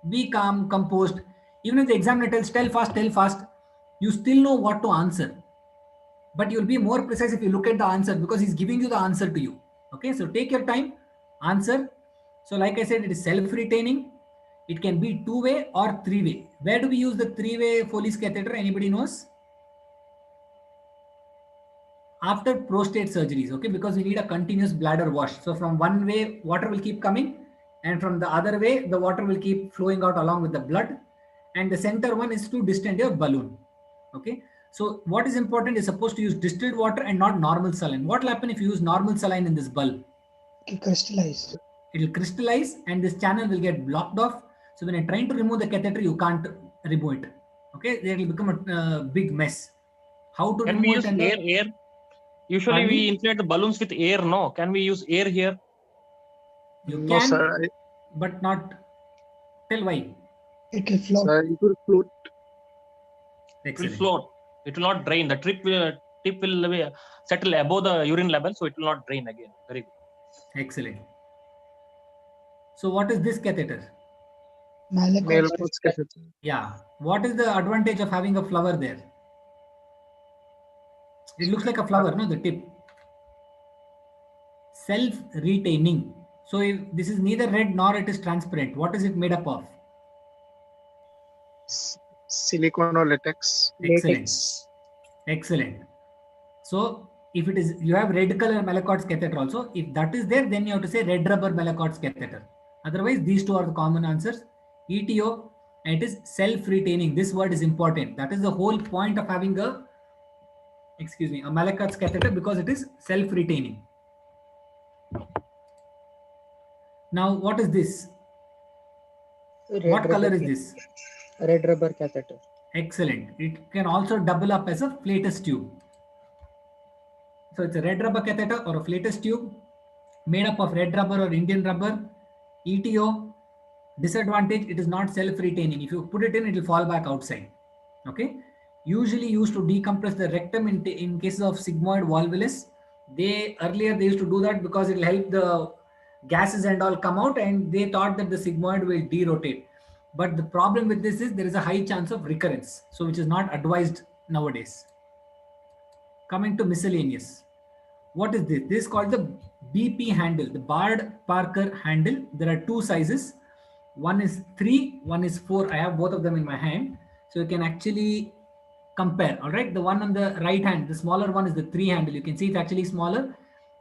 be calm, composed. Even if the examiner tells tell fast, you still know what to answer. But you'll be more precise if you look at the answer because he's giving you the answer to you. Okay, so take your time, answer. So like I said, it is self-retaining. It can be two-way or three-way. Where do we use the three-way Foley's catheter? Anybody knows? After prostate surgeries, okay, because we need a continuous bladder wash. So from one way, water will keep coming, and from the other way, the water will keep flowing out along with the blood. And the center one is to distend your balloon. Okay, so what is important is supposed to use distilled water and not normal saline. What will happen if you use normal saline in this bulb? It crystallized. It will crystallize and this channel will get blocked off. So when you're trying to remove the catheter, you can't remove it. Okay, there will become a big mess. How to Can we remove use it? air? Usually Pardon we me? inflate the balloons with air, no? Can we use air here? You No, can, sir. but not. Tell why. It will float. Sir, it will float. It will Excellent. float. It will not drain. The tip will settle above the urine level, so it will not drain again. Very good. Excellent. So what is this catheter? Malakot's catheter. Yeah. What is the advantage of having a flower there? It looks like a flower, no? The tip. Self-retaining. So if this is neither red nor it is transparent, what is it made up of? Silicone or latex. Excellent. Latex. Excellent. So if it is, you have red color Malakott's catheter also. If that is there, then you have to say red rubber Malakott's catheter. Otherwise, these two are the common answers. ETO, and it is self-retaining. This word is important. That is the whole point of having a, excuse me, a Malakott's catheter, because it is self-retaining. Now, what is this? What color is this? Red rubber catheter. Excellent. It can also double up as a flatus tube. So it's a red rubber catheter or a flatus tube made up of red rubber or Indian rubber. ETO, disadvantage, it is not self-retaining. If you put it in, it will fall back outside. Okay. Usually used to decompress the rectum in cases of sigmoid volvulus. Earlier they used to do that because it will help the gases and all come out, and they thought that the sigmoid will derotate. But the problem with this is there is a high chance of recurrence, so which is not advised nowadays. Coming to miscellaneous. What is this? This is called the BP handle, the Bard Parker handle. There are two sizes. One is 3, one is 4. I have both of them in my hand. So you can actually compare. All right. The one on the right hand, the smaller one is the 3 handle. You can see it's actually smaller.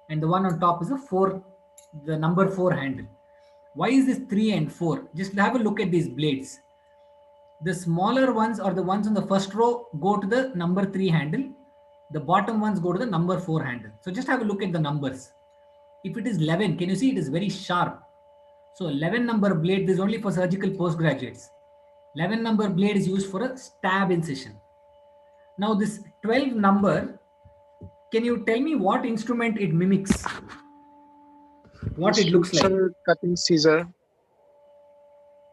And the one on top is the 4, the number 4 handle. Why is this 3 and 4? Just have a look at these blades. The smaller ones, or the ones on the first row, go to the number 3 handle. The bottom ones go to the number 4 handle. So just have a look at the numbers. If it is 11, can you see it is very sharp? So 11 number blade, this is only for surgical postgraduates. 11 number blade is used for a stab incision. Now this 12 number, can you tell me what instrument it mimics? What it looks like? Suture cutting scissor.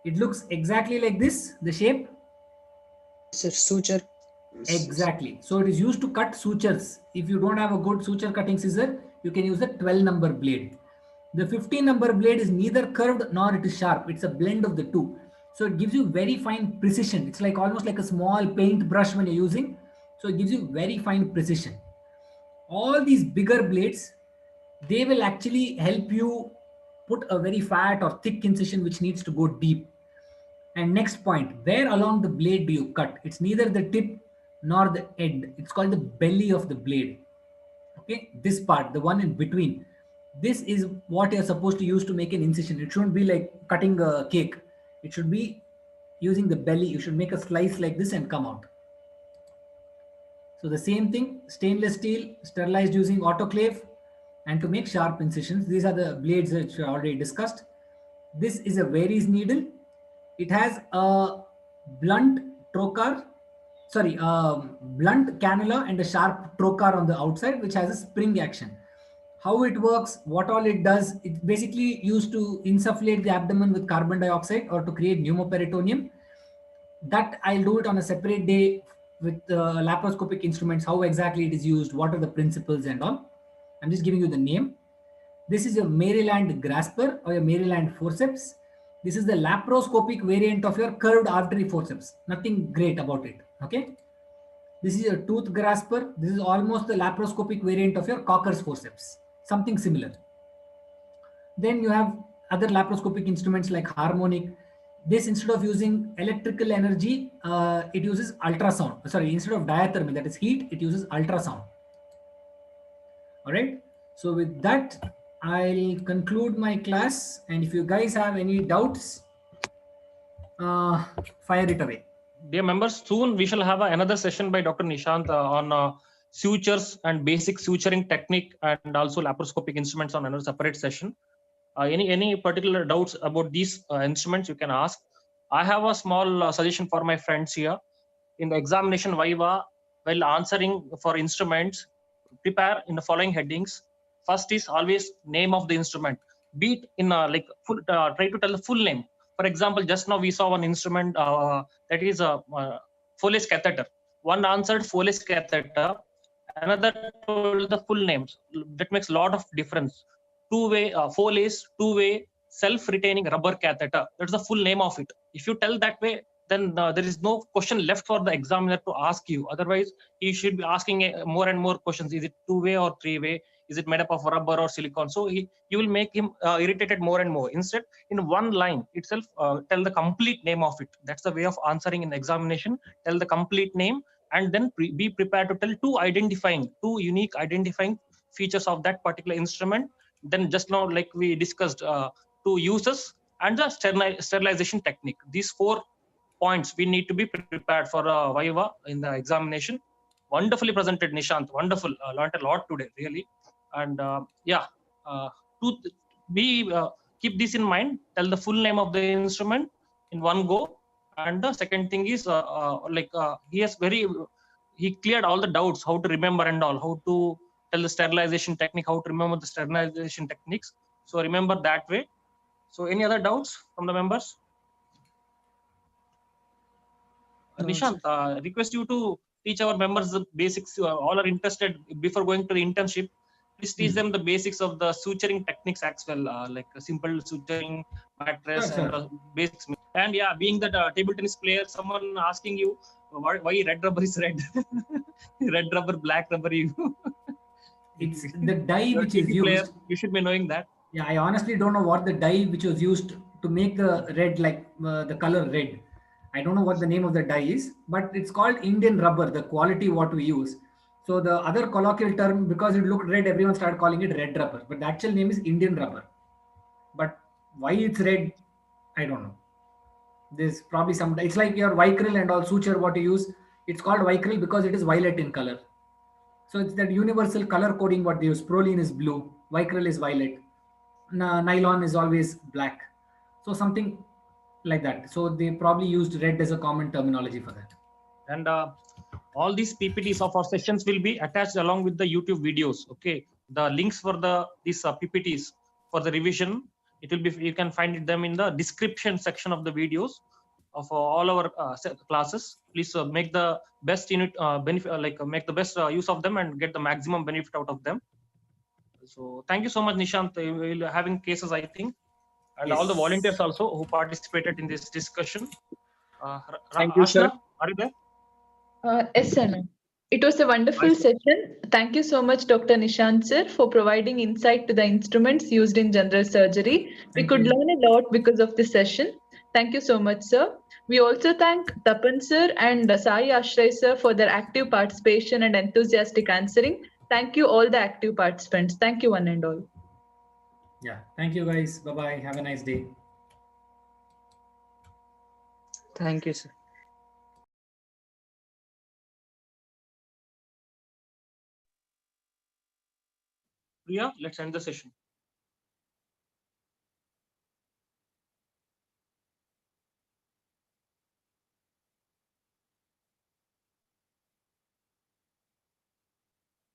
It looks exactly like this, the shape? It's a suture. Exactly. So it is used to cut sutures. If you don't have a good suture cutting scissor, you can use a 12 number blade. The 15 number blade is neither curved nor it is sharp. It's a blend of the two. So it gives you very fine precision. It's like almost like a small paint brush when you're using. So it gives you very fine precision. All these bigger blades, they will actually help you put a very fat or thick incision which needs to go deep. And next point, where along the blade do you cut? It's neither the tip nor the end. It's called the belly of the blade. Okay, this part, the one in between, this is what you're supposed to use to make an incision. It shouldn't be like cutting a cake. It should be using the belly. You should make a slice like this and come out. So the same thing, stainless steel, sterilized using autoclave, and to make sharp incisions. These are the blades which I already discussed. This is a Very's needle. It has a blunt trocar, blunt cannula and a sharp trocar on the outside, which has a spring action. How it works, what all it does, it's basically used to insufflate the abdomen with carbon dioxide or to create pneumoperitoneum. That I'll do it on a separate day with laparoscopic instruments, how exactly it is used, what are the principles and all. I'm just giving you the name. This is a Maryland grasper or a Maryland forceps. This is the laparoscopic variant of your curved artery forceps. Nothing great about it. Okay. This is a tooth grasper. This is almost the laparoscopic variant of your Cocker's forceps. Something similar. Then you have other laparoscopic instruments like harmonic. This, instead of using electrical energy, it uses ultrasound. Sorry, instead of diathermy, that is heat, it uses ultrasound. All right. So with that, I'll conclude my class. And if you guys have any doubts, fire it away. Dear members, soon we shall have another session by Dr. Nishant on sutures and basic suturing technique, and also laparoscopic instruments on another separate session. Any particular doubts about these instruments, you can ask. I have a small suggestion for my friends here. In the examination viva, while answering for instruments, prepare in the following headings. First is always name of the instrument. Be it in try to tell the full name. For example, just now we saw one instrument that is a Foley's catheter. One answered Foley's catheter, another told the full names. That makes a lot of difference. Two-way Foley's two-way self-retaining rubber catheter. That's the full name of it. If you tell that way, then there is no question left for the examiner to ask you. Otherwise, he should be asking more and more questions. Is it two-way or three-way? is it made up of rubber or silicon? So you will make him irritated more and more. Instead, in one line itself, tell the complete name of it. That's the way of answering in examination. Tell the complete name, and then be prepared to tell two unique identifying features of that particular instrument. Then just now, like we discussed, two uses and the sterilization technique. These 4 points we need to be prepared for Viva in the examination. Wonderfully presented, Nishant. Wonderful. Learned a lot today, really. And yeah, to be keep this in mind. Tell the full name of the instrument in one go. And the second thing is he cleared all the doubts, how to remember and all, how to tell the sterilization technique, how to remember the sterilization techniques. So remember that way. So any other doubts from the members? No, Nishant, request you to teach our members the basics. All are interested before going to the internship. Please teach them the basics of the suturing techniques as well, like a simple suturing, mattress, Sure, and sure. basics. And yeah, being that table tennis player, someone asking you why red rubber is red, red rubber, black rubber. It's the dye You're a which is TT player. used. You should be knowing that. Yeah, I honestly don't know what the dye which was used to make the red, like the color red. I don't know what the name of the dye is, but it's called Indian rubber, the quality what we use. So the other colloquial term, because it looked red, everyone started calling it red rubber. But the actual name is Indian rubber. But why it's red, I don't know. There's probably some. It's like your Vicryl and all suture what you use. It's called Vicryl because it is violet in color. So it's that universal color coding what they use. Proline is blue, Vicryl is violet, nylon is always black. So something like that. So they probably used red as a common terminology for that. And all these PPTs of our sessions will be attached along with the YouTube videos. Okay, the links for these PPTs for the revision, it will be, you can find them in the description section of the videos of all our classes. Please make the best unit benefit, make the best use of them and get the maximum benefit out of them. So thank you so much, Nishant. We will having cases, I think, and all the Yes. volunteers also who participated in this discussion. thank you, sir. Ashna, are you there? Yes, Anna. It was a wonderful session. Thank you so much, Dr. Nishant sir, for providing insight to the instruments used in general surgery. We Thank could you. learn a lot because of this session. Thank you so much, sir. We also thank Tapan sir and Sai Ashray sir for their active participation and enthusiastic answering. Thank you, all the active participants. Thank you, one and all. Yeah. Thank you guys. Bye bye. Have a nice day. Thank you, sir. Priya, let's end the session.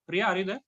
Priya, are you there?